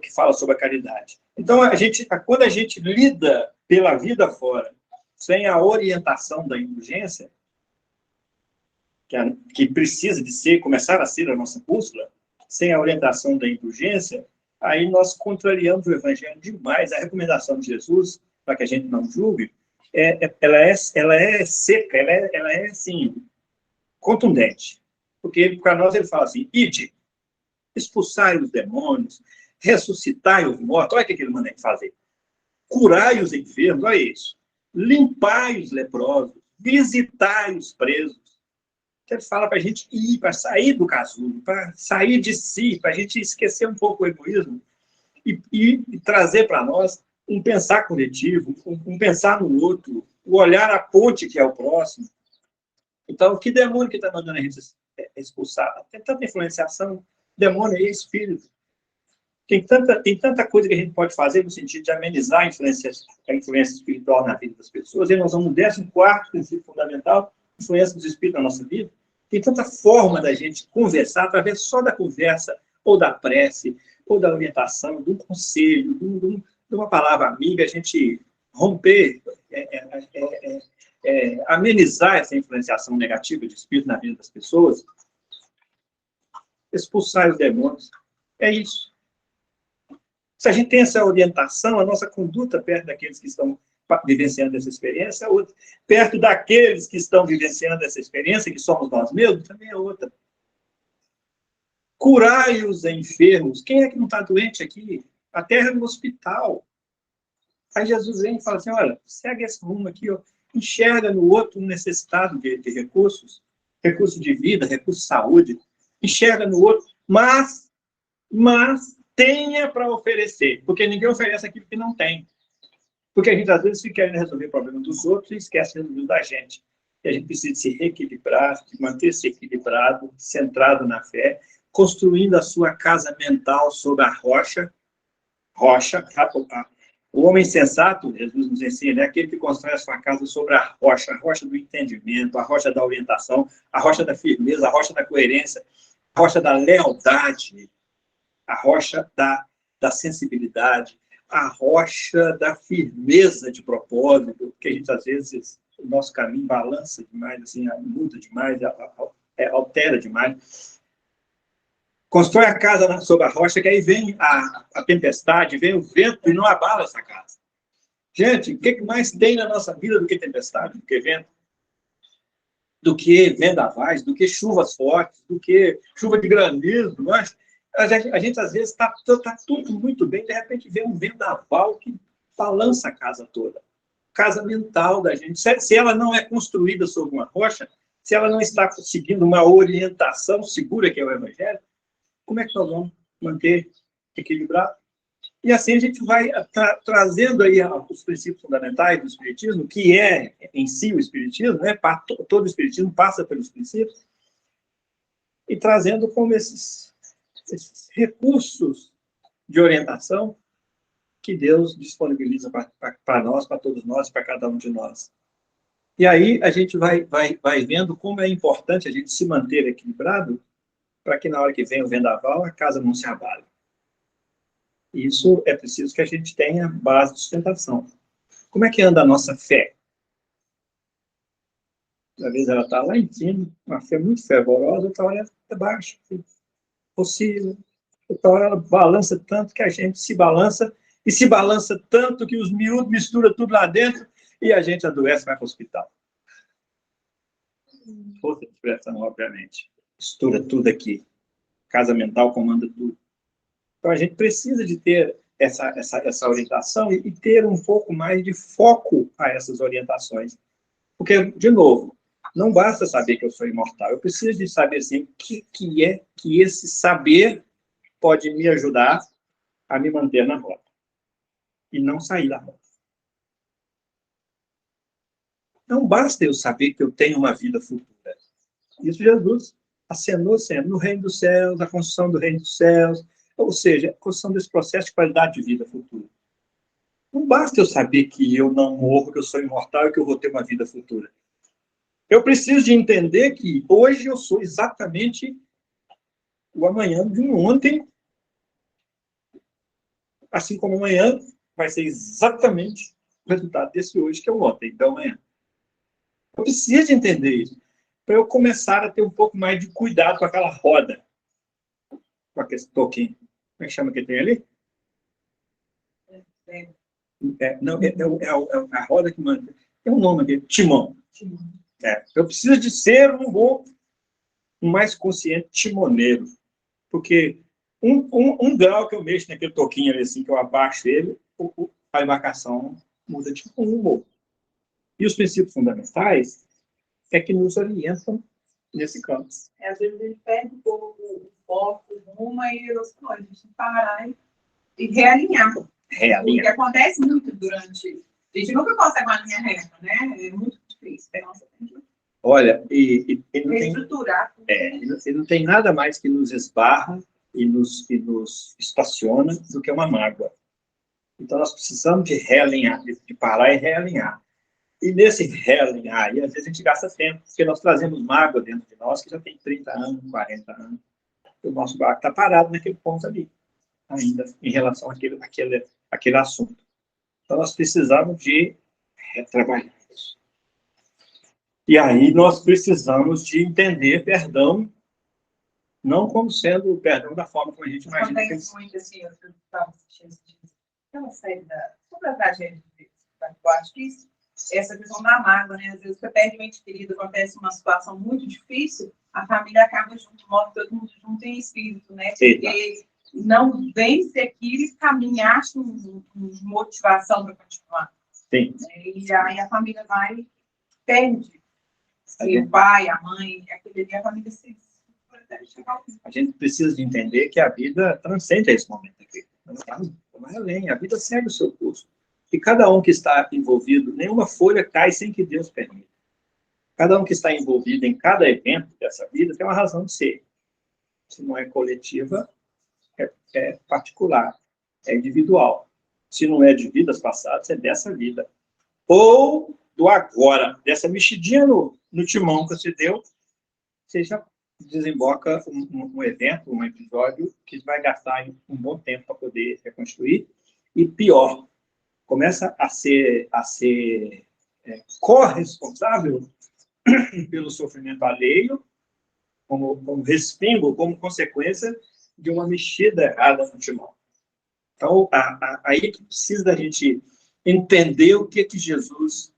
Speaker 2: que fala sobre a caridade. Então, quando a gente lida pela vida fora, sem a orientação da indulgência, que precisa começar a ser a nossa bússola, sem a orientação da indulgência, aí nós contrariamos o Evangelho demais. A recomendação de Jesus, para que a gente não julgue, ela é seca, ela é assim, contundente. Porque para nós ele fala assim, ide, expulsai os demônios, ressuscitai os mortos, olha o que ele manda fazer. Curai os enfermos, olha isso. Limpai os leprosos, visitai os presos. Ele fala para a gente ir, para sair do casulo, para sair de si, para a gente esquecer um pouco o egoísmo e trazer para nós um pensar coletivo, um pensar no outro, o olhar à ponte que é o próximo. Então, que demônio que está mandando a gente expulsar? Tem tanta influenciação, demônio é espírito. Tem tanta coisa que a gente pode fazer no sentido de amenizar a influência espiritual na vida das pessoas. E nós vamos no 14º princípio fundamental, influência dos espíritos na nossa vida. Tem tanta forma da gente conversar, através só da conversa, ou da prece, ou da orientação, de um conselho, de uma palavra amiga, a gente romper, amenizar essa influenciação negativa de espírito na vida das pessoas, expulsar os demônios. É isso. Se a gente tem essa orientação, a nossa conduta perto daqueles que estão vivenciando essa experiência é outra. Perto daqueles que estão vivenciando essa experiência, que somos nós mesmos, também é outra. Curai os enfermos. Quem é que não está doente aqui? A terra é no hospital. Aí Jesus vem e fala assim, olha, segue esse rumo aqui, ó, enxerga no outro um necessitado de recursos, recurso de vida, recurso de saúde, enxerga no outro, mas tenha para oferecer, porque ninguém oferece aquilo que não tem. Porque a gente, às vezes, fica querendo resolver o problema dos outros e esquece de resolver o da gente. E a gente precisa se reequilibrar, manter-se equilibrado, centrado na fé, construindo a sua casa mental sobre a rocha. O homem sensato, Jesus nos ensina, é aquele que constrói a sua casa sobre a rocha do entendimento, a rocha da orientação, a rocha da firmeza, a rocha da coerência, a rocha da lealdade, a rocha da sensibilidade, a rocha da firmeza de propósito, porque a gente, às vezes, o nosso caminho balança demais, assim, muda demais, altera demais. Constrói a casa sobre a rocha, que aí vem a tempestade, vem o vento e não abala essa casa. Gente, o que mais tem na nossa vida do que tempestade, do que vento? Do que vendavais, do que chuvas fortes, do que chuva de granizo. Mas a gente às vezes, está tudo muito bem, de repente vem um vendaval que balança a casa toda. Casa mental da gente. Se ela não é construída sobre uma rocha, se ela não está seguindo uma orientação segura, que é o Evangelho, como é que nós vamos manter equilibrado? E assim a gente vai trazendo aí os princípios fundamentais do Espiritismo, que é em si o Espiritismo, né? Todo o Espiritismo passa pelos princípios, e trazendo como esses recursos de orientação que Deus disponibiliza para nós, para todos nós, para cada um de nós. E aí a gente vai vendo como é importante a gente se manter equilibrado, para que na hora que vem o vendaval, a casa não se abale. Isso é preciso que a gente tenha base de sustentação. Como é que anda a nossa fé? Às vezes ela está lá em cima, uma fé muito fervorosa, outra hora ela está baixo, possível. Outra hora ela balança tanto que a gente se balança, e se balança tanto que os miúdos misturam tudo lá dentro, e a gente adoece e vai para o hospital. Outra expressão, obviamente. Mistura tudo aqui. Casa mental comanda tudo. Então, a gente precisa de ter essa orientação e ter um pouco mais de foco a essas orientações. Porque, de novo, não basta saber que eu sou imortal. Eu preciso de saber, assim, o que é que esse saber pode me ajudar a me manter na rota. E não sair da rota. Não basta eu saber que eu tenho uma vida futura. Isso Jesus acenou sempre no reino dos céus, a construção do reino dos céus, ou seja, a construção desse processo de qualidade de vida futura. Não basta eu saber que eu não morro, que eu sou imortal e que eu vou ter uma vida futura. Eu preciso de entender que hoje eu sou exatamente o amanhã de um ontem, assim como amanhã vai ser exatamente o resultado desse hoje, que é o ontem, da amanhã. Eu preciso de entender isso, para eu começar a ter um pouco mais de cuidado com aquela roda, com aquele toquinho. Como é que chama que tem ali? A roda que manda. Tem um nome aqui, timão. Eu preciso de ser um mais consciente timoneiro, porque um grau que eu mexo naquele toquinho ali, assim, que eu abaixo ele, a embarcação muda de rumo. E os princípios fundamentais é que nos orientam nesse campo.
Speaker 3: Às vezes ele perde um pouco o foco, o rumo, e a gente tem que parar e realinhar. O que acontece muito durante... A gente nunca consegue uma linha reta, né? É muito difícil. Então, você tem que...
Speaker 2: Olha, e não
Speaker 3: reestruturar.
Speaker 2: E não tem nada mais que nos esbarra e nos estaciona do que uma mágoa. Então, nós precisamos de realinhar, de parar e realinhar. E nesse realinhar, e às vezes a gente gasta tempo, porque nós trazemos mágoa dentro de nós, que já tem 30 anos, 40 anos. O nosso barco está parado naquele ponto ali, ainda, em relação àquele assunto. Então, nós precisamos de retrabalhar isso. E aí, nós precisamos de entender perdão não como sendo o perdão da forma como a gente imagina.
Speaker 3: Acontece muito assim, eu estava assistindo aquela série sobre a tragédia de eu acho que essa questão da mágoa, né? Às vezes você perde um ente querido, acontece uma situação muito difícil, a família acaba junto, morre todo mundo junto em espírito, né? Porque não vence aquilo e caminha, acha uma motivação para continuar.
Speaker 2: Sim.
Speaker 3: E aí a família vai, perde. E o pai, a mãe, aquele dia a família se...
Speaker 2: A gente precisa de entender que a vida transcende esse momento aqui. Não é além, a vida segue o seu curso. E cada um que está envolvido, nenhuma folha cai sem que Deus permita. Cada um que está envolvido em cada evento dessa vida tem uma razão de ser. Se não é coletiva, é particular, é individual. Se não é de vidas passadas, é dessa vida. Ou do agora, dessa mexidinha no timão que você deu, você já desemboca um evento, um episódio que vai gastar um bom tempo para poder reconstruir. E pior, começa a ser corresponsável pelo sofrimento alheio, como respingo, como consequência de uma mexida errada no timão. Então, aí que precisa da gente entender o que Jesus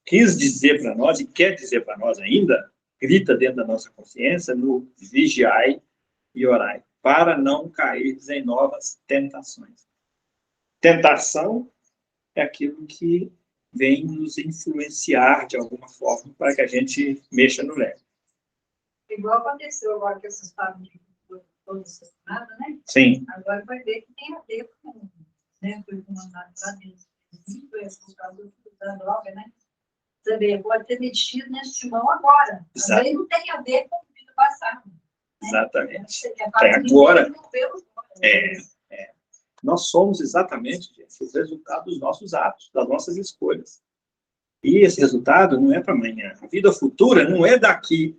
Speaker 2: quis dizer para nós e quer dizer para nós ainda, grita dentro da nossa consciência, no vigiai e orai, para não cair em novas tentações. Tentação é aquilo que vem nos influenciar de alguma forma para que a gente mexa no leve.
Speaker 4: Igual aconteceu agora que essas famílias todas assassinadas, né?
Speaker 2: Sim.
Speaker 4: Agora vai ver que tem a ver com, né, foi comandado lá dentro, por causa da droga, né? Você vê, pode ter mexido nesse timão agora. Também não tem a ver com o vida passado. Né?
Speaker 2: Exatamente.
Speaker 4: É
Speaker 2: agora. Nós somos exatamente, gente, o resultado dos nossos atos, das nossas escolhas. E esse resultado não é para amanhã. A vida futura não é daqui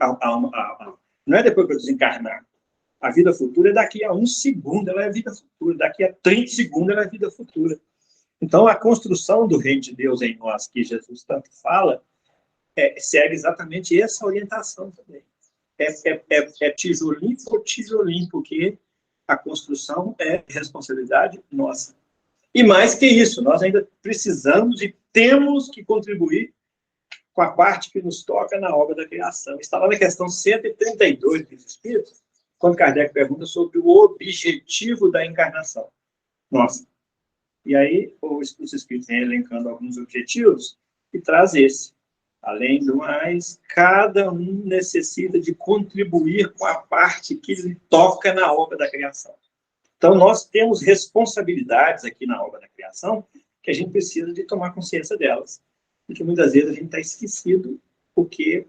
Speaker 2: não é depois que eu desencarnar. A vida futura é daqui a 1 segundo, ela é vida futura. Daqui a 30 segundos, ela é vida futura. Então, a construção do reino de Deus em nós, que Jesus tanto fala, segue exatamente essa orientação também. É tijolinho por tijolinho, porque a construção é responsabilidade nossa. E mais que isso, nós ainda precisamos e temos que contribuir com a parte que nos toca na obra da criação. Está lá na questão 132 dos Espíritos, quando Kardec pergunta sobre o objetivo da encarnação. Nossa. E aí, os Espíritos vêm elencando alguns objetivos e traz esse. Além do mais, cada um necessita de contribuir com a parte que lhe toca na obra da criação. Então, nós temos responsabilidades aqui na obra da criação que a gente precisa de tomar consciência delas. E que muitas vezes a gente está esquecido porque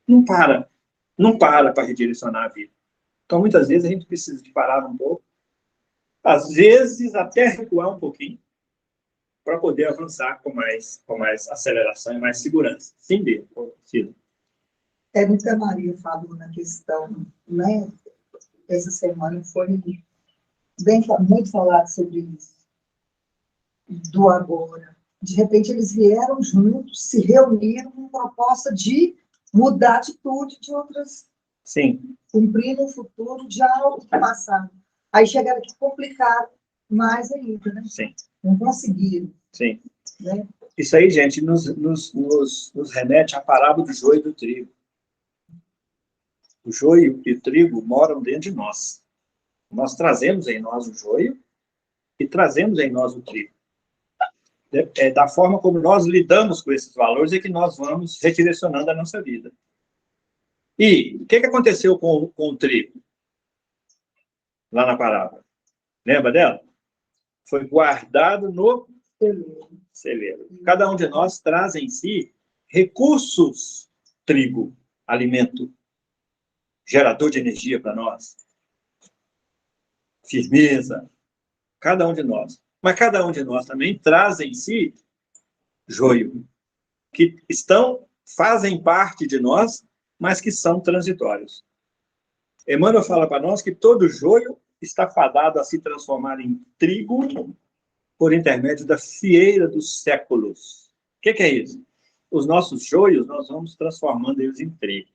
Speaker 2: não para redirecionar a vida. Então, muitas vezes a gente precisa de parar um pouco, às vezes até recuar um pouquinho, para poder avançar com mais aceleração e mais segurança. Sim, Cida.
Speaker 1: Muita Maria falou na questão, né? Essa semana foi muito falado sobre isso, do agora. De repente, eles vieram juntos, se reuniram com proposta de mudar a atitude de outras.
Speaker 2: Sim.
Speaker 1: Cumprir no futuro de algo passado. Aí chegaram aqui complicaram mais ainda, né?
Speaker 2: Sim.
Speaker 1: Não conseguiram.
Speaker 2: Sim.
Speaker 1: Né?
Speaker 2: Isso aí, gente, nos remete à parábola do joio e do trigo. O joio e o trigo moram dentro de nós. Nós trazemos em nós o joio e trazemos em nós o trigo. Da forma como nós lidamos com esses valores é que nós vamos redirecionando a nossa vida. E o que aconteceu com o trigo? Lá na parábola. Lembra dela? Foi guardado no celeiro. Cada um de nós traz em si recursos, trigo, alimento, gerador de energia para nós, firmeza, cada um de nós. Mas cada um de nós também traz em si joio, que fazem parte de nós, mas que são transitórios. Emmanuel fala para nós que todo joio está fadado a se transformar em trigo por intermédio da fieira dos séculos. O que é isso? Os nossos joios, nós vamos transformando eles em trigo.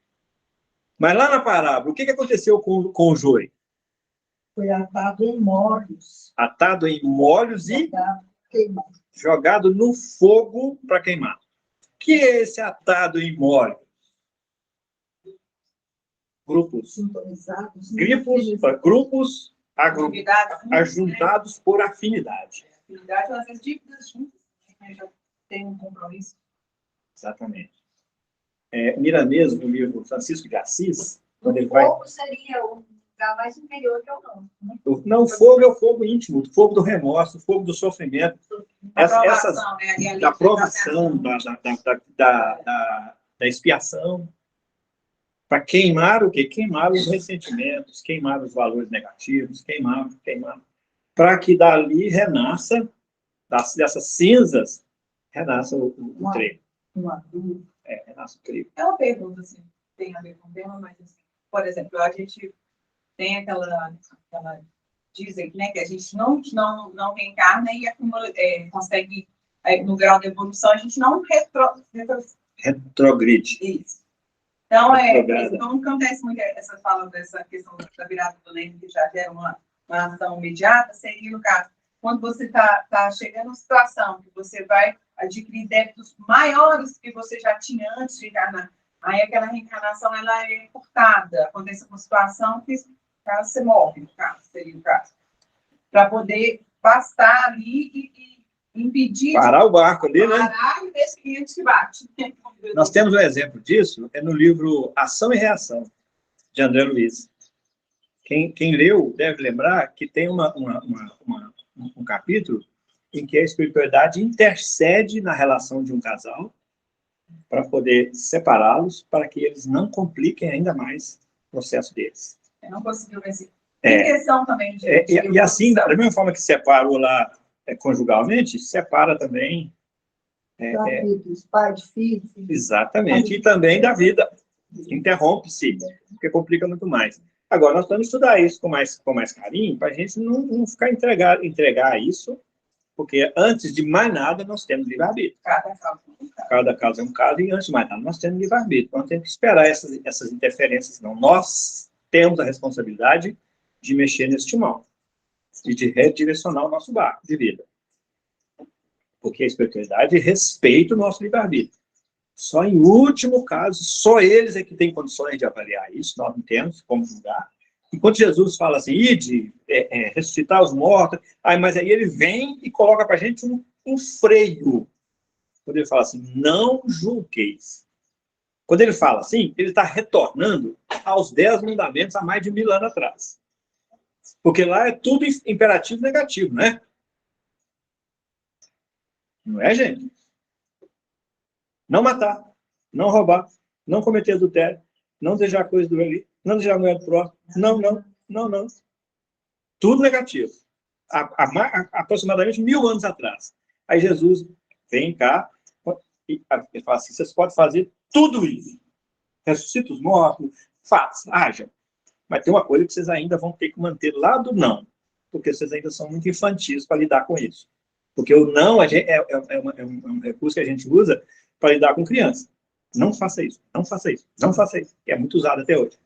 Speaker 2: Mas lá na parábola, o que aconteceu com o joio?
Speaker 1: Foi atado em molhos.
Speaker 2: Atado em molhos e
Speaker 1: Queimado.
Speaker 2: jogado no fogo para queimar. O que é esse atado em molhos? Grupos.
Speaker 1: Sintonizados.
Speaker 2: Grupos
Speaker 3: Atividades juntas, né?
Speaker 2: ajuntados por afinidade.
Speaker 3: Atividade, às vezes, dívidas juntas, né? Já tem um compromisso.
Speaker 2: Exatamente. Miramês, no livro Francisco de Assis, quando ele
Speaker 4: O
Speaker 2: vai...
Speaker 4: fogo seria um lugar mais inferior que o nosso, né?
Speaker 2: Não, o fogo é o fogo íntimo, o fogo do remorso, o fogo do sofrimento. Essas,
Speaker 3: né?
Speaker 2: da provação, da expiação, para queimar o quê? Queimar os ressentimentos, queimar os valores negativos, queimar, para que dali renasça, dessas cinzas, renasça o trigo. Renasce o trigo.
Speaker 3: É uma pergunta, assim, tem a ver com o tema, mas, assim, por exemplo, a gente tem aquela dizem, né, que a gente não reencarna e acumula, consegue, no grau de evolução, a gente não
Speaker 2: retrogride.
Speaker 3: Isso. Então, como acontece muito essa fala dessa questão da virada do leme, que já gera uma ação imediata, seria, no caso, quando você está chegando numa situação que você vai adquirir débitos maiores que você já tinha antes de encarnar, aí aquela reencarnação ela é cortada, acontece uma situação que, caso você morre, no caso, seria o caso, para poder passar ali e impedir...
Speaker 2: Parar o barco ali, né?
Speaker 3: Parar e ver esse cliente que bate.
Speaker 2: Nós temos um exemplo disso, no livro Ação e Reação, de André Luiz. Quem leu deve lembrar que tem um capítulo em que a espiritualidade intercede na relação de um casal para poder separá-los, para que eles não compliquem ainda mais o processo deles.
Speaker 3: Não conseguiu vencer. Tem questão também de...
Speaker 2: E assim, da mesma forma que separou lá conjugalmente, separa também...
Speaker 1: pai de filho.
Speaker 2: Exatamente. E também da vida. Interrompe-se, porque complica muito mais. Agora, nós vamos estudar isso com mais carinho, para a gente não ficar entregar isso, porque antes de mais nada, nós temos livre-arbítrio. Cada caso é um caso, e antes de mais nada, nós temos livre-arbítrio. Então, temos que esperar essas interferências. Não. Nós temos a responsabilidade de mexer nesse timão e de redirecionar o nosso barco de vida. Porque a espiritualidade respeita o nosso livre-arbítrio. Só em último caso, só eles é que têm condições de avaliar isso, nós não temos como julgar. Enquanto Jesus fala assim, ide, ressuscitar os mortos, mas aí ele vem e coloca para a gente um freio. Quando ele fala assim, não julgueis. Quando ele fala assim, ele está retornando aos 10 mandamentos há mais de 1000 anos atrás. Porque lá é tudo imperativo negativo, né? Não é, gente? Não matar, não roubar, não cometer adultério, não desejar coisa do ali, não desejar a mulher do próximo. Não. Tudo negativo. Aproximadamente 1000 anos atrás. Aí Jesus vem cá e ele fala assim, vocês podem fazer tudo isso. Ressuscita os mortos, faça, haja. Mas tem uma coisa que vocês ainda vão ter que manter lá do não, porque vocês ainda são muito infantis para lidar com isso. Porque o não é um recurso que a gente usa para lidar com criança. Não faça isso, não faça isso, não faça isso. Que é muito usado até hoje.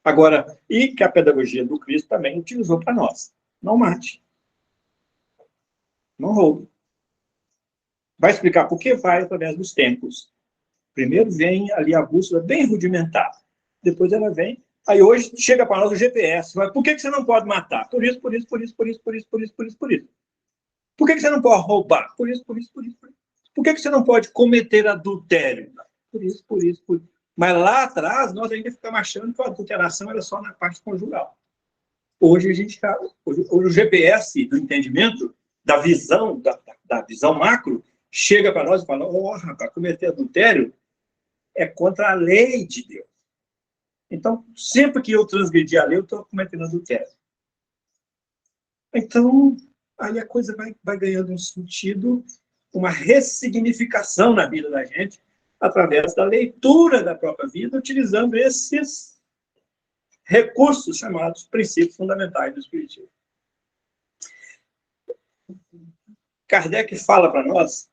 Speaker 2: Agora, e que a pedagogia do Cristo também utilizou para nós. Não mate. Não roube. Vai explicar por que vai através dos tempos. Primeiro vem ali a bússola bem rudimentar. Depois ela vem. Aí hoje chega para nós o GPS. Mas por que você não pode matar? Por isso. Por que você não pode roubar? Por isso. Por que você não pode cometer adultério? Por isso. Mas lá atrás, nós ainda ficamos achando que a adulteração era só na parte conjugal. Hoje o GPS do entendimento, da visão, da visão macro, chega para nós e fala, rapaz, cometer adultério é contra a lei de Deus. Então, sempre que eu transgredir a lei, eu estou cometendo adultério. Então, aí a coisa vai ganhando um sentido, uma ressignificação na vida da gente, através da leitura da própria vida, utilizando esses recursos chamados princípios fundamentais do Espiritismo. Kardec fala para nós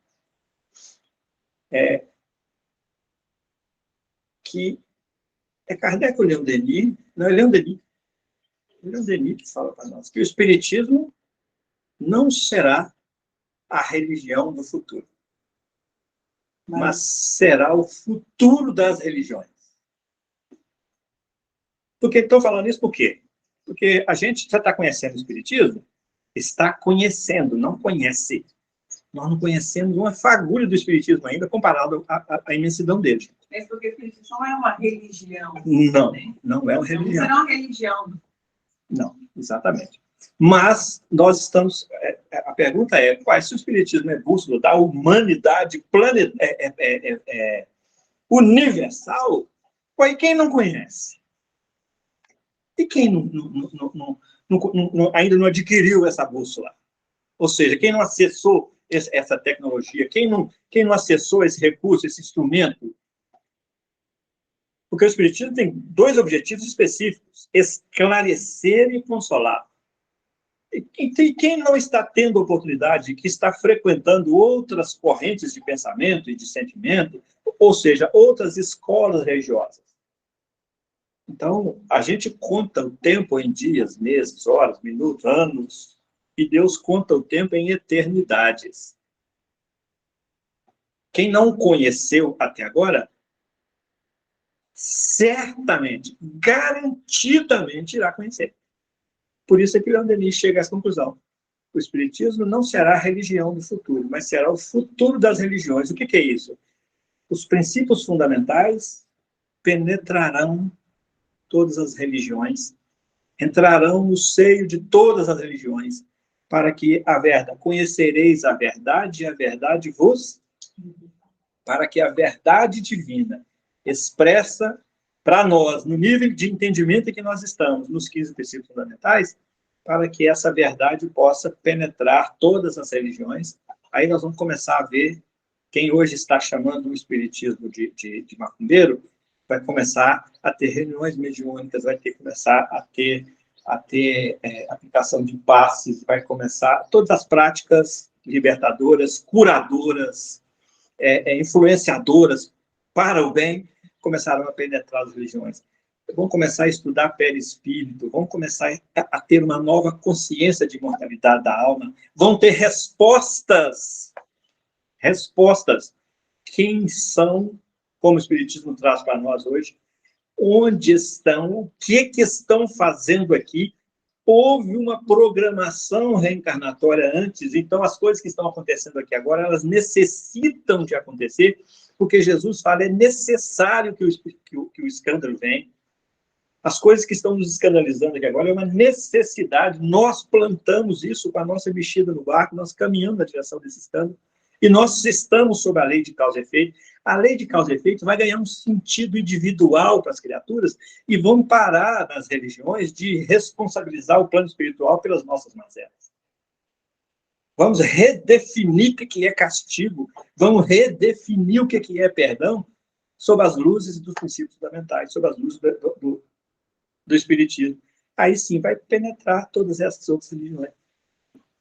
Speaker 2: que É Kardec ou Leon Denis? Não, é Leon Denis. Leon Denis que fala para nós que o Espiritismo não será a religião do futuro, mas será o futuro das religiões. Por que estou falando isso? Por quê? Porque a gente já está conhecendo o Espiritismo, está conhecendo, não conhece. Nós não conhecemos uma fagulha do Espiritismo ainda, comparado à imensidão dele.
Speaker 3: Mas porque o Espiritismo não é uma religião.
Speaker 2: Não,
Speaker 3: né?
Speaker 2: não é uma religião.
Speaker 3: Não será uma religião.
Speaker 2: Não, exatamente. Mas nós estamos... A pergunta é, se o Espiritismo é bússola da humanidade universal, e quem não conhece? E quem ainda não adquiriu essa bússola? Ou seja, quem não acessou essa tecnologia, quem não acessou esse recurso, esse instrumento? Porque o Espiritismo tem 2 objetivos específicos: esclarecer e consolar. E quem não está tendo oportunidade, que está frequentando outras correntes de pensamento e de sentimento, ou seja, outras escolas religiosas? Então, a gente conta o tempo em dias, meses, horas, minutos, anos, e Deus conta o tempo em eternidades. Quem não conheceu até agora, certamente, garantidamente irá conhecer. Por isso é que Leon Denis chega a essa conclusão. O Espiritismo não será a religião do futuro, mas será o futuro das religiões. O que é isso? Os princípios fundamentais penetrarão todas as religiões, entrarão no seio de todas as religiões, para que conhecereis a verdade, e a verdade vos... Para que a verdade divina expressa para nós, no nível de entendimento em que nós estamos, nos 15 princípios fundamentais, para que essa verdade possa penetrar todas as religiões. Aí nós vamos começar a ver quem hoje está chamando o espiritismo de macumbeiro, vai começar a ter reuniões mediúnicas, vai começar a ter aplicação de passes, vai começar todas as práticas libertadoras, curadoras, influenciadoras para o bem, começaram a penetrar as religiões. Vão começar a estudar perispírito, vão começar a ter uma nova consciência de imortalidade da alma, vão ter respostas. Quem são, como o Espiritismo traz para nós hoje, onde estão, o que estão fazendo aqui. Houve uma programação reencarnatória antes, então as coisas que estão acontecendo aqui agora, elas necessitam de acontecer, porque Jesus fala, é necessário que o escândalo venha. As coisas que estão nos escandalizando aqui agora é uma necessidade. Nós plantamos isso com a nossa mexida no barco, nós caminhamos na direção desse escândalo, e nós estamos sob a lei de causa e efeito. A lei de causa e efeito vai ganhar um sentido individual para as criaturas e vão parar nas religiões de responsabilizar o plano espiritual pelas nossas mazelas. Vamos redefinir o que é castigo, vamos redefinir o que é perdão sob as luzes dos princípios fundamentais, sob as luzes do Espiritismo. Aí sim vai penetrar todas essas outras religiões.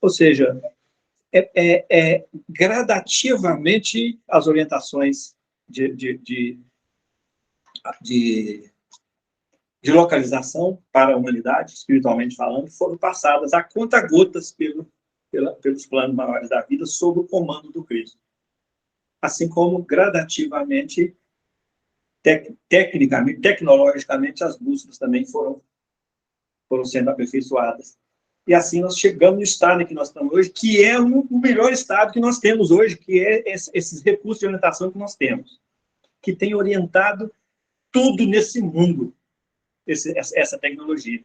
Speaker 2: Ou seja, gradativamente as orientações de localização para a humanidade, espiritualmente falando, foram passadas a conta-gotas pelos planos maiores da vida, sob o comando do Cristo. Assim como, gradativamente, tecnologicamente, as bússolas também foram sendo aperfeiçoadas. E assim nós chegamos no estado em que nós estamos hoje, que é o melhor estado que nós temos hoje, que é esses recursos de orientação que nós temos, que tem orientado tudo nesse mundo, essa tecnologia.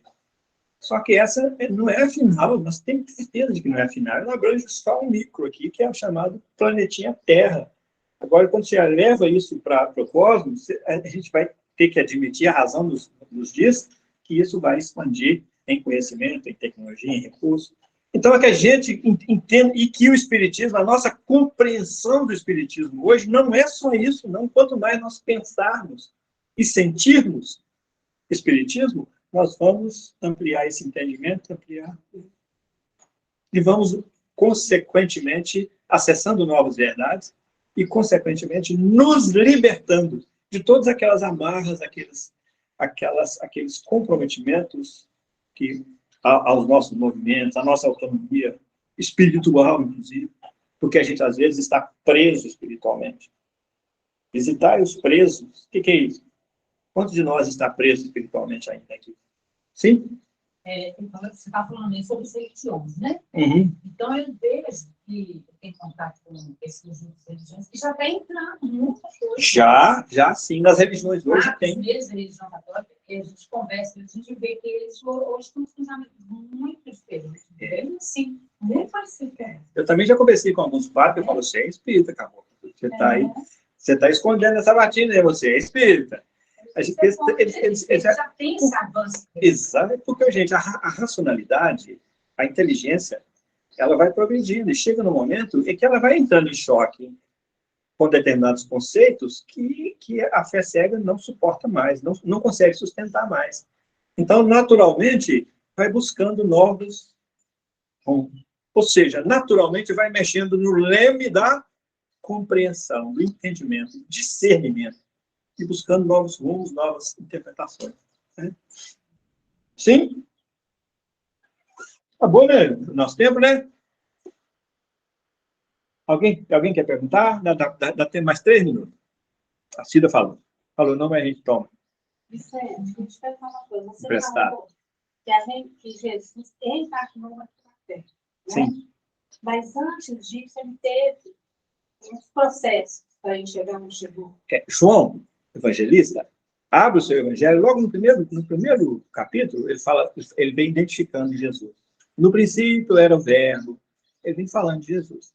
Speaker 2: Só que essa não é a final, nós temos certeza de que não é a final. Ela abrange só um micro aqui, que é o chamado planetinha Terra. Agora, quando você leva isso para o cosmos, a gente vai ter que admitir, a razão nos diz, que isso vai expandir em conhecimento, em tecnologia, em recursos. Então, é que a gente entenda, e que o Espiritismo, a nossa compreensão do Espiritismo hoje, não é só isso, não. Quanto mais nós pensarmos e sentirmos Espiritismo, nós vamos ampliar esse entendimento, e vamos, consequentemente, acessando novas verdades, e, consequentemente, nos libertando de todas aquelas amarras, aqueles comprometimentos aos nossos movimentos, à nossa autonomia espiritual, inclusive, porque a gente, às vezes, está preso espiritualmente. Visitar os presos, o que é isso? Quantos de nós está preso espiritualmente ainda aqui? Sim?
Speaker 4: Então, você está falando sobre os religiões, né?
Speaker 2: Uhum.
Speaker 4: Então, eu vejo que tem contato com esses grupos religiosos que já está entrando muita coisa.
Speaker 2: Já sim, nas religiões hoje tem.
Speaker 4: Mesmo a religião católica, a gente conversa, a gente vê que eles hoje estão com fundamentos muito diferentes. Bem assim, muito parecido.
Speaker 2: Eu também já conversei com alguns padres, eu falo, você é espírita, acabou. Você está aí, você está escondendo essa batina aí, você é espírita. A gente, eles
Speaker 4: já tem esse avanço.
Speaker 2: Exato, porque, gente, a racionalidade, a inteligência, ela vai progredindo e chega no momento em que ela vai entrando em choque com determinados conceitos que a fé cega não suporta mais, não consegue sustentar mais. Então, naturalmente, vai buscando novos rumos. Ou seja, naturalmente vai mexendo no leme da compreensão, do entendimento, discernimento, e buscando novos rumos, novas interpretações. Né? Sim? Acabou, né? Nosso tempo, né? Alguém quer perguntar? Dá tempo mais 3 minutos. A Cida falou. Falou, não, mas a gente toma.
Speaker 4: Isso é, deixa eu te perguntar uma coisa. Você
Speaker 2: Emprestado.
Speaker 4: falou que Jesus encarnou aqui na Terra, né?
Speaker 2: Sim.
Speaker 4: Mas antes disso, ele teve uns processos para ele chegar onde chegou.
Speaker 2: João, evangelista, abre o seu evangelho, logo no primeiro capítulo, ele vem identificando Jesus. No princípio era o verbo, ele vem falando de Jesus.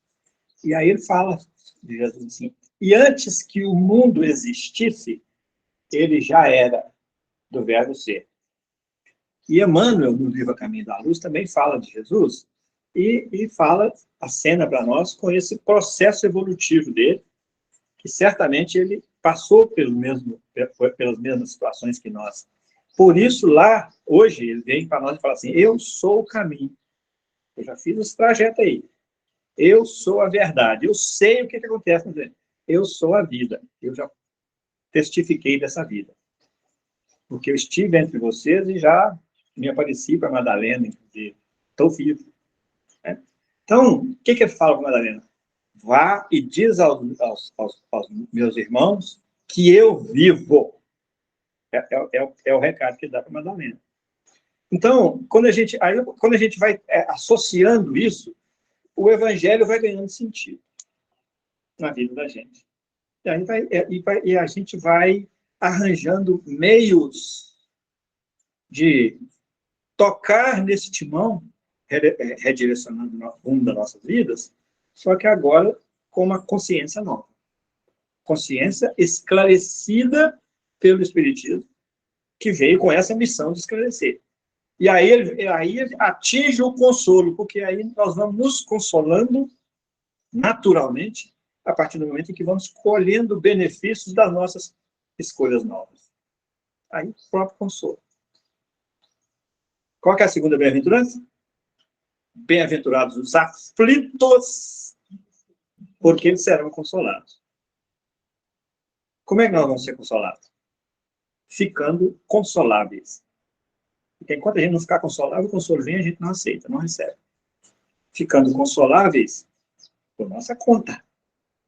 Speaker 2: E aí ele fala de Jesus assim, e antes que o mundo existisse, ele já era do verbo ser. E Emmanuel, no livro A Caminho da Luz, também fala de Jesus e fala a cena para nós com esse processo evolutivo dele, que certamente ele passou pelas mesmas situações que nós. Por isso, lá, hoje, ele vem para nós e fala assim, eu sou o caminho. Eu já fiz esse trajeto aí. Eu sou a verdade. Eu sei o que acontece com você. Eu sou a vida. Eu já testifiquei dessa vida. Porque eu estive entre vocês e já me apareci para Madalena, inclusive. Estou vivo. Né? Então, o que ele fala para Madalena? Vá e diz aos meus irmãos que eu vivo. É o recado que dá para Madalena. Então, quando a gente vai associando isso, o evangelho vai ganhando sentido na vida da gente. E a gente vai arranjando meios de tocar nesse timão, redirecionando o rumo das nossas vidas, só que agora com uma consciência nova. Consciência esclarecida pelo Espiritismo, que veio com essa missão de esclarecer. E aí ele atinge o consolo, porque aí nós vamos nos consolando naturalmente, a partir do momento em que vamos colhendo benefícios das nossas escolhas novas. Aí, o próprio consolo. Qual que é a segunda bem-aventurança? Bem-aventurados os aflitos, porque eles serão consolados. Como é que nós vamos ser consolados? Ficando consoláveis. Porque enquanto a gente não ficar consolável, o consolo vem, a gente não aceita, não recebe. Ficando consoláveis, por nossa conta.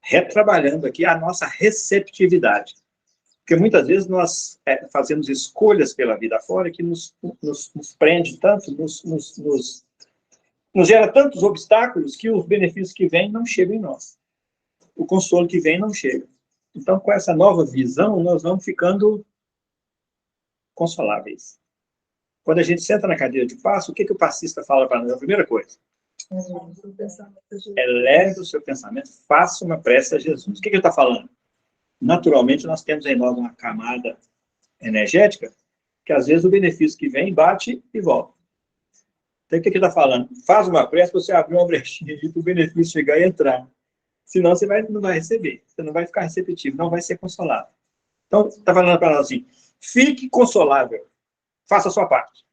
Speaker 2: Retrabalhando aqui a nossa receptividade. Porque muitas vezes nós fazemos escolhas pela vida fora que nos prende tanto, nos gera tantos obstáculos que os benefícios que vêm não chegam em nós. O consolo que vem não chega. Então, com essa nova visão, nós vamos ficando consoláveis. Quando a gente senta na cadeira de passo, o que o passista fala para nós? A primeira coisa. Eleve o seu pensamento, faça uma prece a Jesus. O que ele está falando? Naturalmente, nós temos em nós uma camada energética que, às vezes, o benefício que vem, bate e volta. Então, o que ele está falando? Faz uma prece para você abrir uma brechinha para o benefício chegar e entrar. Senão, você não vai receber. Você não vai ficar receptivo, não vai ser consolado. Então, está falando para nós assim, fique consolável, faça a sua parte.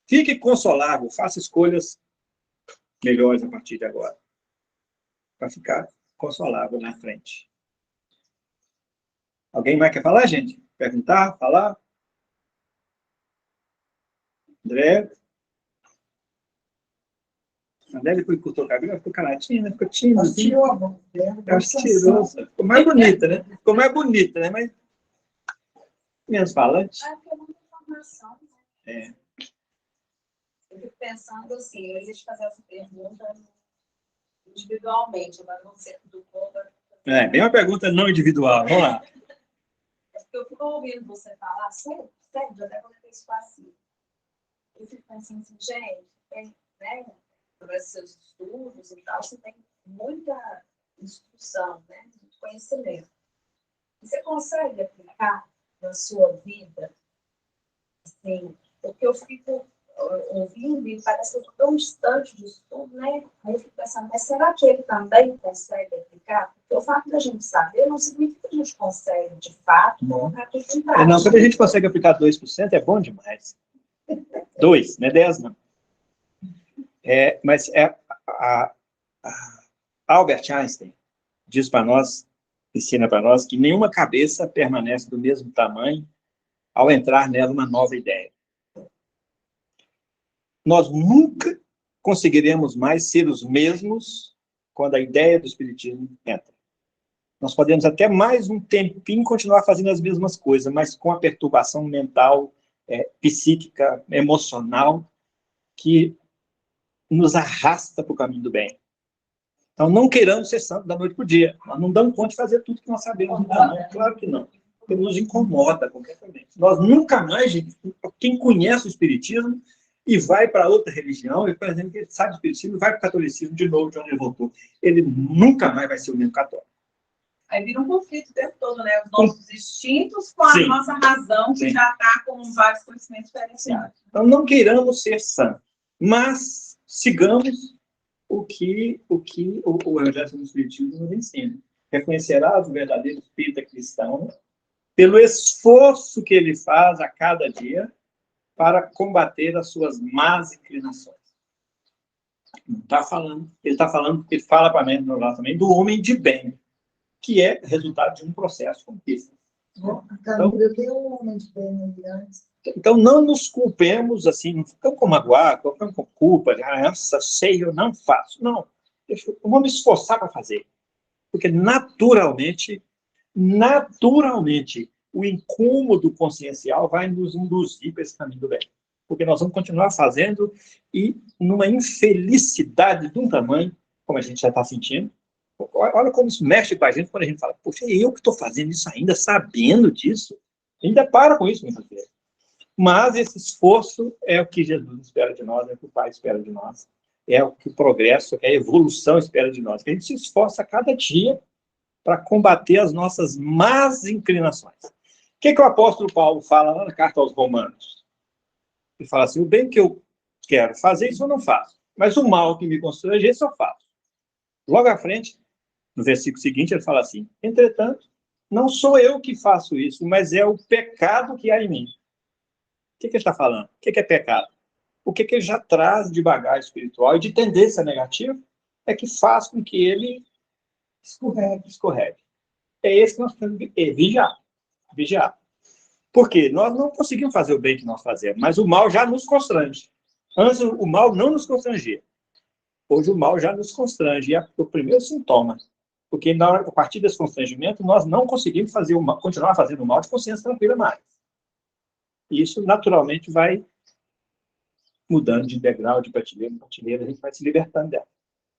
Speaker 2: Fique consolável, faça escolhas melhores a partir de agora. Para ficar consolável na frente. Alguém mais quer falar, gente? Perguntar, falar? André. André depois cortou o cabelo, ficou caladinha, né? Ficou tímida. Assim. Acho que tirou. Ficou mais bonita, né? Ficou mais bonita, né? Mas menos falante.
Speaker 4: Ah, porque é muita informação, né?
Speaker 2: É.
Speaker 4: Eu fico pensando assim, eu ia te fazer essa pergunta individualmente, agora não sei do como.
Speaker 2: É, bem uma pergunta não individual. Vamos lá.
Speaker 4: Eu fico ouvindo você falar, sério, eu até coloquei isso assim. Eu fico pensando assim, gente, tem, né, para seus estudos e tal, você tem muita instrução, né, muito conhecimento. E você consegue aplicar na sua vida, assim, porque eu fico ouvindo e parece que eu estou tão distante disso tudo, né? Aí eu fico pensando, mas será que ele também consegue aplicar? Porque o fato da gente saber não significa que a gente consegue, de fato, colocar tudo em prática.
Speaker 2: Não, quando a gente consegue aplicar 2%, é bom demais. 2, não é 10, não. Mas Albert Einstein diz para nós, ensina para nós, que nenhuma cabeça permanece do mesmo tamanho ao entrar nela uma nova ideia. Nós nunca conseguiremos mais ser os mesmos quando a ideia do espiritismo entra. Nós podemos até mais um tempinho continuar fazendo as mesmas coisas, mas com a perturbação mental, psíquica, emocional, que nos arrasta para o caminho do bem. Então, não queiramos ser santos da noite para o dia. Nós não damos conta de fazer tudo que nós sabemos. Não, claro que não. Porque nos incomoda completamente. Nós nunca mais, quem conhece o espiritismo e vai para outra religião, e, por exemplo, ele sai do espiritismo e vai para o catolicismo de novo, de onde ele voltou. Ele nunca mais vai ser o mesmo católico.
Speaker 3: Aí vira um conflito o tempo todo, né? Os nossos instintos com a
Speaker 2: Sim.
Speaker 3: nossa razão, que
Speaker 2: Sim.
Speaker 3: já está com vários conhecimentos diferenciados.
Speaker 2: Então, não queiramos ser santos, mas sigamos o que o Evangelho do Espiritismo nos ensina. Reconhecerás o verdadeiro espírita cristão pelo esforço que ele faz a cada dia para combater as suas más inclinações. Não está falando, ele está falando, ele fala para nós também do homem de bem, que é resultado de um processo de conquista. Então, não nos culpemos assim, não ficamos com magoar, não ficamos com culpa, nossa, sei, eu não faço. Não, eu vou me esforçar para fazer. Porque naturalmente, o incômodo consciencial vai nos induzir para esse caminho do bem. Porque nós vamos continuar fazendo e numa infelicidade de um tamanho, como a gente já está sentindo. Olha como isso mexe com a gente quando a gente fala, poxa, eu que estou fazendo isso ainda, sabendo disso. Ainda para com isso, muitas vezes. Mas esse esforço é o que Jesus espera de nós, é o que o Pai espera de nós, é o que o progresso, é a evolução espera de nós. Que a gente se esforça a cada dia para combater as nossas más inclinações. O que o apóstolo Paulo fala lá na carta aos Romanos? Ele fala assim, o bem que eu quero fazer, isso eu não faço. Mas o mal que me constrange, isso eu faço. Logo à frente, no versículo seguinte, ele fala assim, entretanto, não sou eu que faço isso, mas é o pecado que há em mim. O que ele está falando? O que é pecado? O que ele já traz de bagagem espiritual e de tendência negativa é que faz com que ele escorregue. É esse que nós temos que vigiar. Por quê? Nós não conseguimos fazer o bem que nós fazemos, mas o mal já nos constrange. Antes, o mal não nos constrangia. Hoje, o mal já nos constrange. E é o primeiro sintoma. Porque, a partir desse constrangimento, nós não conseguimos fazer o mal, continuar fazendo o mal de consciência tranquila mais. E isso, naturalmente, vai mudando de degrau, de prateleira em prateleira, a gente vai se libertando dela.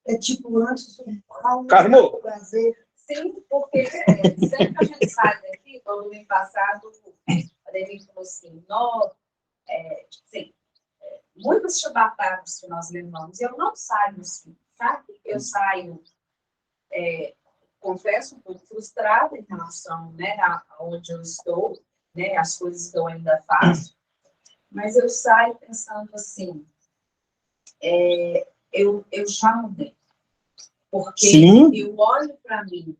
Speaker 1: É tipo antes do mal,
Speaker 2: Carmo.
Speaker 1: prazer.
Speaker 4: Sim, porque sempre que a gente sai daqui, no ano passado, a Denise falou assim, muitas chibatadas que nós levamos, eu não saio assim, sabe? Eu saio, confesso, um pouco frustrada em relação, né, a onde eu estou, né, as coisas que eu ainda faço, mas eu saio pensando assim, eu já mudei, porque
Speaker 2: Sim.
Speaker 4: eu olho para mim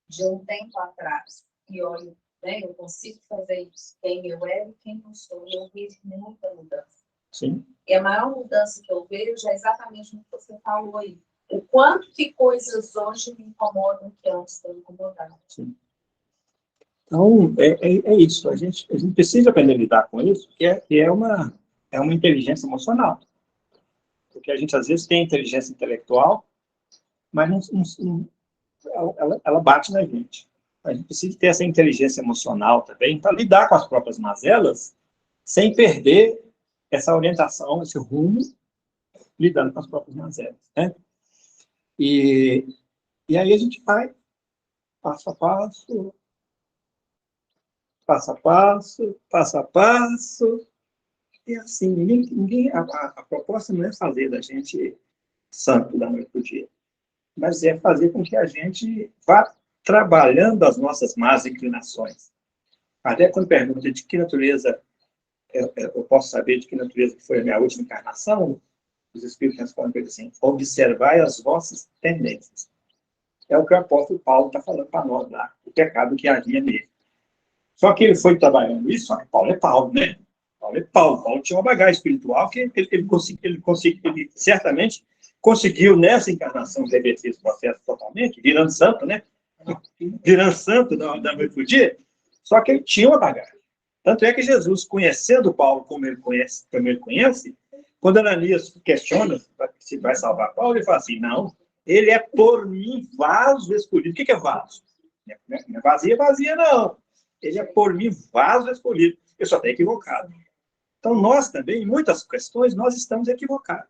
Speaker 4: de um tempo atrás e olho, né, eu consigo fazer isso, quem eu era e quem eu sou, e eu vejo muita mudança.
Speaker 2: Sim.
Speaker 4: E a maior mudança que eu vejo é exatamente o que você falou aí. O quanto que coisas hoje me incomodam que antes não incomodavam.
Speaker 2: Sim. Então, é isso. A gente precisa aprender a lidar com isso, que é uma é uma inteligência emocional. Porque a gente, às vezes, tem inteligência intelectual, mas ela bate na gente. A gente precisa ter essa inteligência emocional também para lidar com as próprias mazelas, sem perder essa orientação, esse rumo, lidando com as próprias mazelas, né? E aí a gente vai passo a passo, passo a passo, passo a passo, e assim, a proposta não é fazer da gente santo da noite para o dia, mas é fazer com que a gente vá trabalhando as nossas más inclinações. Até quando pergunta de que natureza eu posso saber de que natureza foi a minha última encarnação, os Espíritos respondem assim: observai as vossas tendências. É o que o apóstolo Paulo está falando para nós lá, o pecado que havia nele. Só que ele foi trabalhando isso, só que Paulo é Paulo, né? Paulo é Paulo. Paulo tinha uma bagagem espiritual que ele certamente conseguiu, nessa encarnação, reverter esse processo totalmente, virando santo, né? Virando santo da noite pro dia. Só que ele tinha uma bagagem. Tanto é que Jesus, conhecendo Paulo como ele conhece, quando Ananias questiona se vai salvar Paulo, ele fala assim: não, ele é por mim vaso escolhido. O que é vaso? Não é vazia, não. Ele é por mim vaso escolhido. Eu só estou equivocado. Então, nós também, em muitas questões, nós estamos equivocados.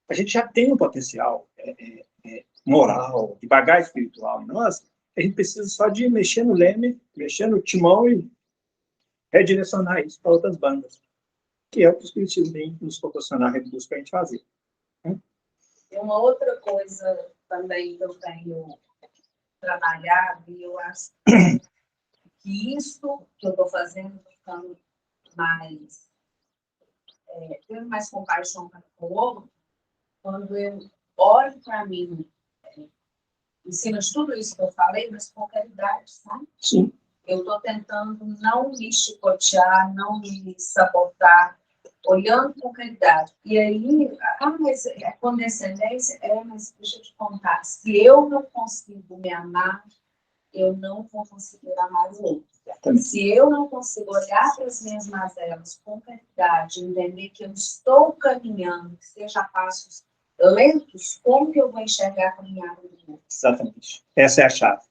Speaker 2: A gente já tem um potencial moral, de bagagem espiritual em nós, a gente precisa só de mexer no leme, mexer no timão e redirecionar isso para outras bandas, que é o que o Espiritismo vem nos proporcionar recursos para a gente fazer.
Speaker 4: E uma outra coisa também que eu tenho trabalhado, e eu acho que isso que eu estou fazendo, estou ficando mais, tendo mais compaixão para o outro, quando eu olho para mim, ensino de tudo isso que eu falei, mas com caridade, sabe?
Speaker 2: Sim.
Speaker 4: Eu estou tentando não me chicotear, não me sabotar, olhando com caridade. E aí, mas é condescendência? Mas deixa eu te contar, se eu não consigo me amar, eu não vou conseguir amar o outro. Se eu não consigo olhar para as minhas mazelas com caridade, entender que eu estou caminhando, que seja passos lentos, como que eu vou enxergar a caminhada do outro?
Speaker 2: Exatamente. Essa é a chave.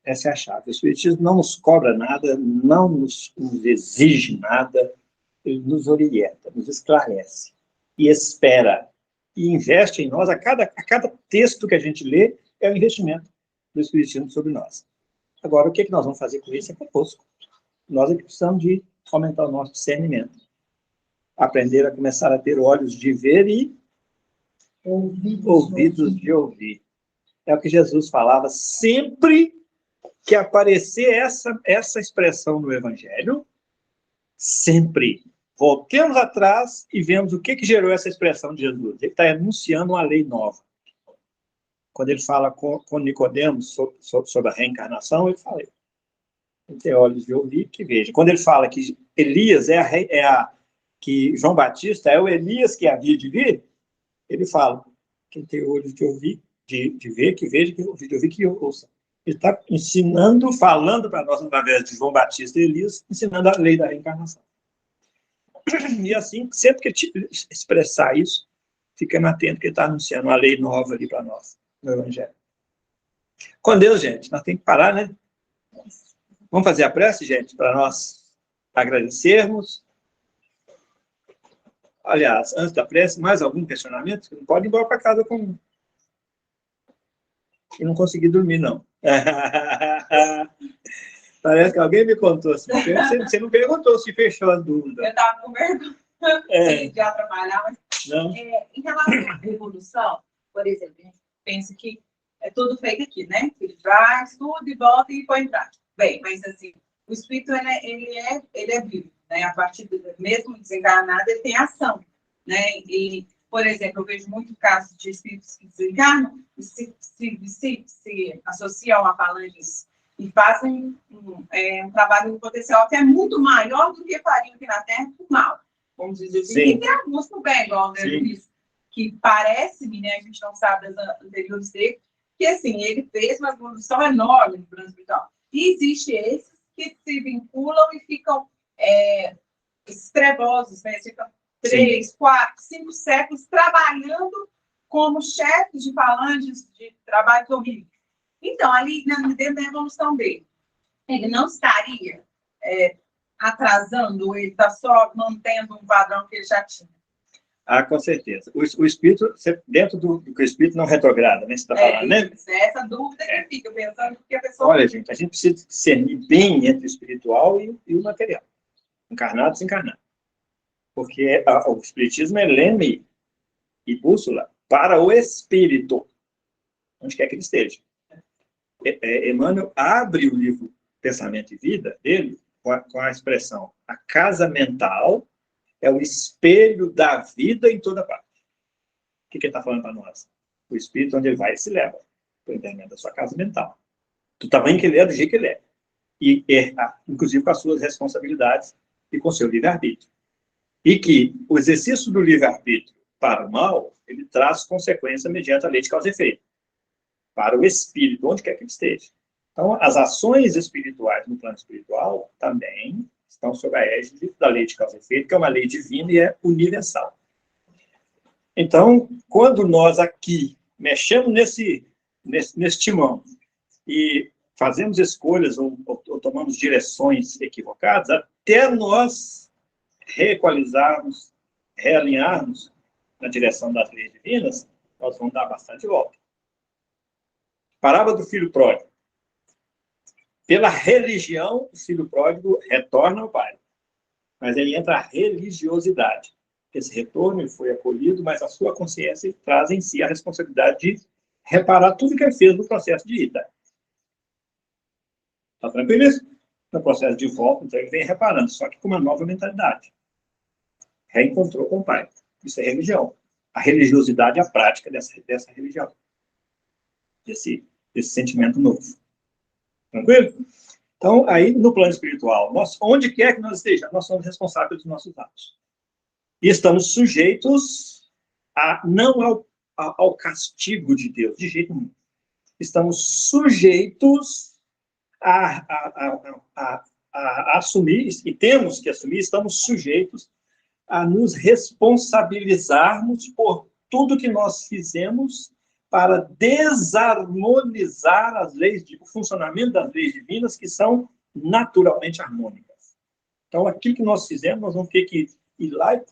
Speaker 2: Essa é a chave. O Espiritismo não nos cobra nada, não nos exige nada, ele nos orienta, nos esclarece e espera e investe em nós. A cada texto que a gente lê é um investimento do Espiritismo sobre nós. Agora, o que nós vamos fazer com isso é conosco. Nós é que precisamos de aumentar o nosso discernimento, aprender a começar a ter olhos de ver e ouvidos de ouvir. É o que Jesus falava sempre que aparecer essa expressão no Evangelho, sempre. Voltemos atrás e vemos o que gerou essa expressão de Jesus. Ele está anunciando uma lei nova. Quando ele fala com Nicodemos sobre a reencarnação, ele fala: ele tem olhos de ouvir, que veja. Quando ele fala que Elias que João Batista é o Elias que havia de vir, ele fala: quem tem olhos de ouvir, de ver, que veja, que ouvido de ouvir, que ouça. Ele está ensinando, falando para nós, através de João Batista e Elias, ensinando a lei da reencarnação. E assim, sempre que ele expressar isso, fiquemos atentos que ele está anunciando uma lei nova ali para nós, no Evangelho. Com Deus, gente, nós temos que parar, né? Vamos fazer a prece, gente, para nós agradecermos. Aliás, antes da prece, mais algum questionamento? Você não pode ir embora para casa com... Eu não consegui dormir, não. Parece que alguém me contou. Você não perguntou se fechou as dúvidas.
Speaker 3: Eu estava com vergonha de atrapalhar, mas
Speaker 2: não.
Speaker 3: Em relação à revolução, por exemplo, a gente pensa que é tudo feito aqui, né? Ele vai, estuda e volta e põe em prática. Bem, mas assim, o espírito ele é vivo, né? A partir do mesmo desencarnado, ele tem ação, né? E, por exemplo, eu vejo muito casos de espíritos que desencarnam e se associam a falanges e fazem um trabalho no potencial que é muito maior do que fariam aqui na Terra por mal. Vamos dizer assim, e tem alguns por bem, igual o André Luiz, que parece-me, né, a gente não sabe das anteriores dele, que assim, ele fez uma evolução enorme no plano espiritual. E existem esses que se vinculam e ficam esses trevosos, né? Ficam 3, 4, 5 séculos trabalhando como chefes de falanges de trabalho horrível. Então, ali dentro da evolução dele, ele não estaria atrasando, ele está só mantendo um padrão que ele já tinha.
Speaker 2: Ah, com certeza. O espírito, dentro do que o espírito não retrograda, né? Você está falando, né?
Speaker 3: Essa dúvida que fica pensando que a pessoa...
Speaker 2: Olha, gente, a gente precisa discernir bem entre o espiritual e o material. Encarnado e desencarnado. Porque o espiritismo é leme e bússola para o espírito, onde quer que ele esteja. Emmanuel abre o livro Pensamento e Vida dele com a expressão: a casa mental é o espelho da vida em toda parte. O que ele está falando para nós? O espírito, onde ele vai, ele se leva, por intermédio da sua casa mental. Do tamanho que ele é, do jeito que ele é. E, inclusive, com as suas responsabilidades e com o seu livre-arbítrio. E que o exercício do livre-arbítrio para o mal, ele traz consequência mediante a lei de causa e efeito. Para o espírito, onde quer que ele esteja. Então, as ações espirituais no plano espiritual também estão sob a égide da lei de causa e efeito, que é uma lei divina e é universal. Então, quando nós aqui mexemos nesse timão e fazemos escolhas ou tomamos direções equivocadas, até nós reequalizarmos, realinharmos na direção das leis divinas, nós vamos dar bastante volta. Parábola do filho pródigo. Pela religião, o filho pródigo retorna ao pai. Mas aí entra a religiosidade. Esse retorno foi acolhido, mas a sua consciência traz em si a responsabilidade de reparar tudo que ele fez no processo de ida. Está tranquilo isso? No processo de volta, então ele vem reparando, só que com uma nova mentalidade. Reencontrou com o pai. Isso é religião. A religiosidade é a prática dessa religião. Desse sentimento novo. Tranquilo? Então, aí, no plano espiritual, onde quer que nós estejamos, nós somos responsáveis dos nossos atos. E estamos sujeitos não ao castigo de Deus, de jeito nenhum. Estamos sujeitos a assumir, e temos que assumir, estamos sujeitos a nos responsabilizarmos por tudo que nós fizemos para desarmonizar as leis, o funcionamento das leis divinas, que são naturalmente harmônicas. Então, aquilo que nós fizemos, nós vamos ter que ir lá e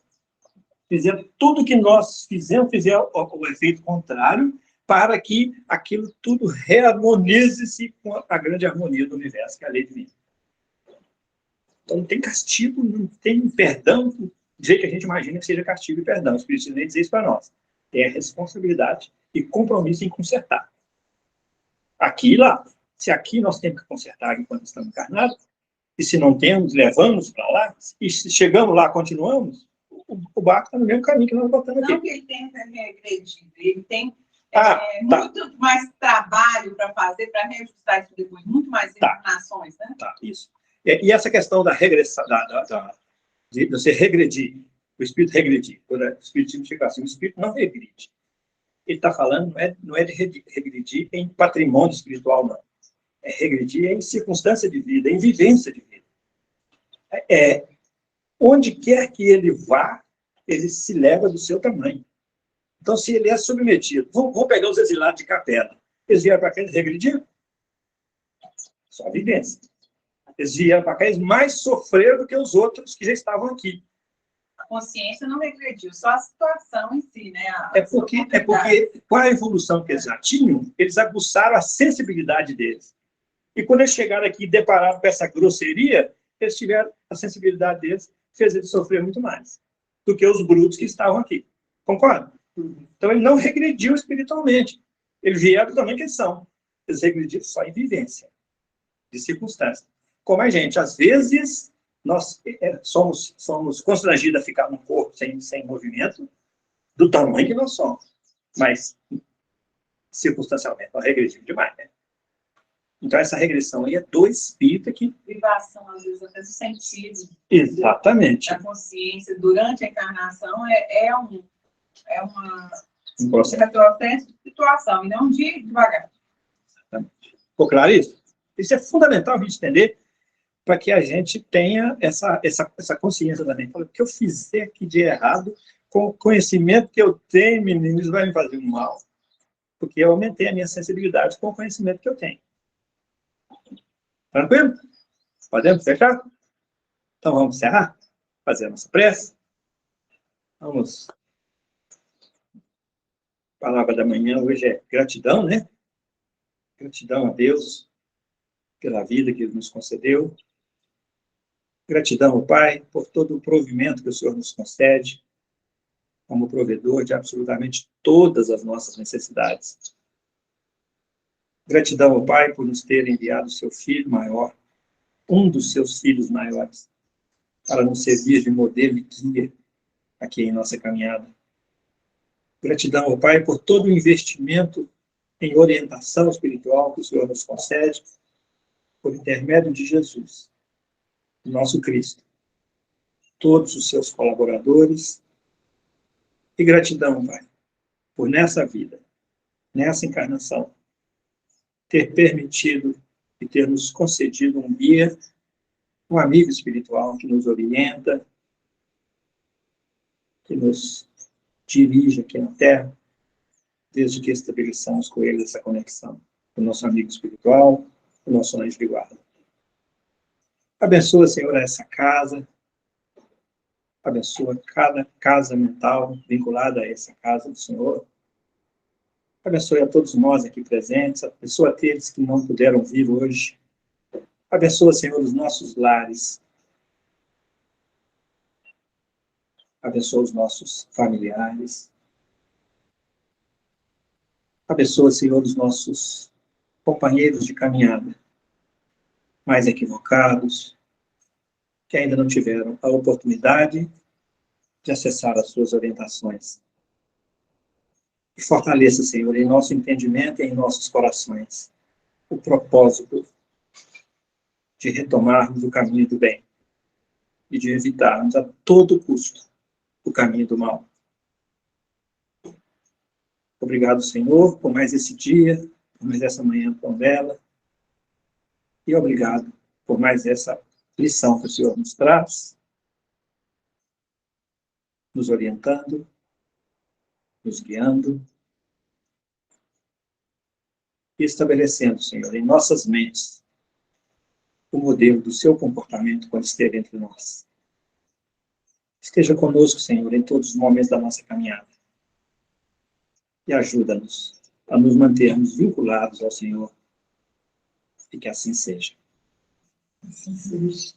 Speaker 2: fazer tudo que nós fizemos, fizer o efeito contrário, para que aquilo tudo reharmonize-se com a grande harmonia do universo, que é a lei divina. Então, não tem castigo, não tem perdão, do jeito que a gente imagina que seja castigo e perdão. O Espírito nem diz isso para nós. É responsabilidade e compromisso em consertar. Aqui e lá. Se aqui nós temos que consertar enquanto estamos encarnados, e se não temos, levamos para lá, e se chegamos lá, continuamos, o barco está no mesmo caminho que nós botamos aqui.
Speaker 3: Não que ele tenta regredir, ele tem
Speaker 2: tá.
Speaker 3: muito mais trabalho para fazer, para reajustar isso depois, muito mais informações, né?
Speaker 2: Tá, isso. E essa questão da regressão, de você regredir, o espírito regredir, quando o espírito fica assim, o espírito não regride. Ele está falando, não é de regredir em patrimônio espiritual, não. É regredir em circunstância de vida, em vivência de vida. Onde quer que ele vá, ele se leva do seu tamanho. Então, se ele é submetido, vamos pegar os exilados de Capela. Eles vieram para cá, eles regrediram? Só vivência. Eles vieram para cá, eles mais sofreram do que os outros que já estavam aqui.
Speaker 3: A consciência não regrediu, só a situação em si, né?
Speaker 2: Porque com a evolução que eles já tinham, eles aguçaram a sensibilidade deles. E quando eles chegaram aqui e depararam com essa grosseria, eles tiveram a sensibilidade deles, fez eles sofrer muito mais do que os brutos que estavam aqui. Concorda? Então, ele não regrediu espiritualmente. Eles vieram do tamanho que eles são. Eles regrediram só em vivência, de circunstância. Como a gente, às vezes, nós somos constrangidos a ficar num corpo sem movimento, do tamanho que nós somos. Mas, circunstancialmente, nós regredimos demais, né? Então, essa regressão aí é do espírito que...
Speaker 3: Privação, às vezes, até do sentido.
Speaker 2: Exatamente.
Speaker 3: Da consciência, durante a encarnação,
Speaker 2: Um processo.
Speaker 3: Situação, e não de devagar.
Speaker 2: Ficou claro isso? Isso é fundamental a gente entender, para que a gente tenha essa consciência também. O que eu fizer aqui de errado, com o conhecimento que eu tenho, meninos, vai me fazer um mal. Porque eu aumentei a minha sensibilidade com o conhecimento que eu tenho. Tranquilo? Podemos fechar? Então vamos encerrar? Fazer a nossa prece? Vamos. A palavra da manhã hoje é gratidão, né? Gratidão a Deus pela vida que Ele nos concedeu. Gratidão ao Pai por todo o provimento que o Senhor nos concede, como provedor de absolutamente todas as nossas necessidades. Gratidão ao Pai por nos ter enviado o seu Filho maior, um dos seus filhos maiores, para nos servir de modelo e guia aqui em nossa caminhada. Gratidão ao Pai por todo o investimento em orientação espiritual que o Senhor nos concede, por intermédio de Jesus, nosso Cristo, todos os seus colaboradores. E gratidão, Pai, por nessa vida, nessa encarnação, ter permitido e ter nos concedido um guia, um amigo espiritual que nos orienta, que nos dirige aqui na Terra, desde que estabelecemos com ele essa conexão, o nosso amigo espiritual, o nosso anjo de guarda. Abençoa, Senhor, essa casa, abençoa cada casa mental vinculada a essa casa do Senhor. Abençoe a todos nós aqui presentes, abençoa aqueles que não puderam vir hoje. Abençoa, Senhor, os nossos lares. Abençoa os nossos familiares. Abençoa, Senhor, os nossos companheiros de caminhada, mais equivocados, que ainda não tiveram a oportunidade de acessar as suas orientações. E fortaleça, Senhor, em nosso entendimento e em nossos corações, o propósito de retomarmos o caminho do bem e de evitarmos a todo custo o caminho do mal. Obrigado, Senhor, por mais esse dia, por mais essa manhã tão bela, e obrigado por mais essa lição que o Senhor nos traz, nos orientando, nos guiando, e estabelecendo, Senhor, em nossas mentes, o modelo do seu comportamento quando estiver entre nós. Esteja conosco, Senhor, em todos os momentos da nossa caminhada. E ajuda-nos a nos mantermos vinculados ao Senhor. E que assim seja.
Speaker 1: Assim seja.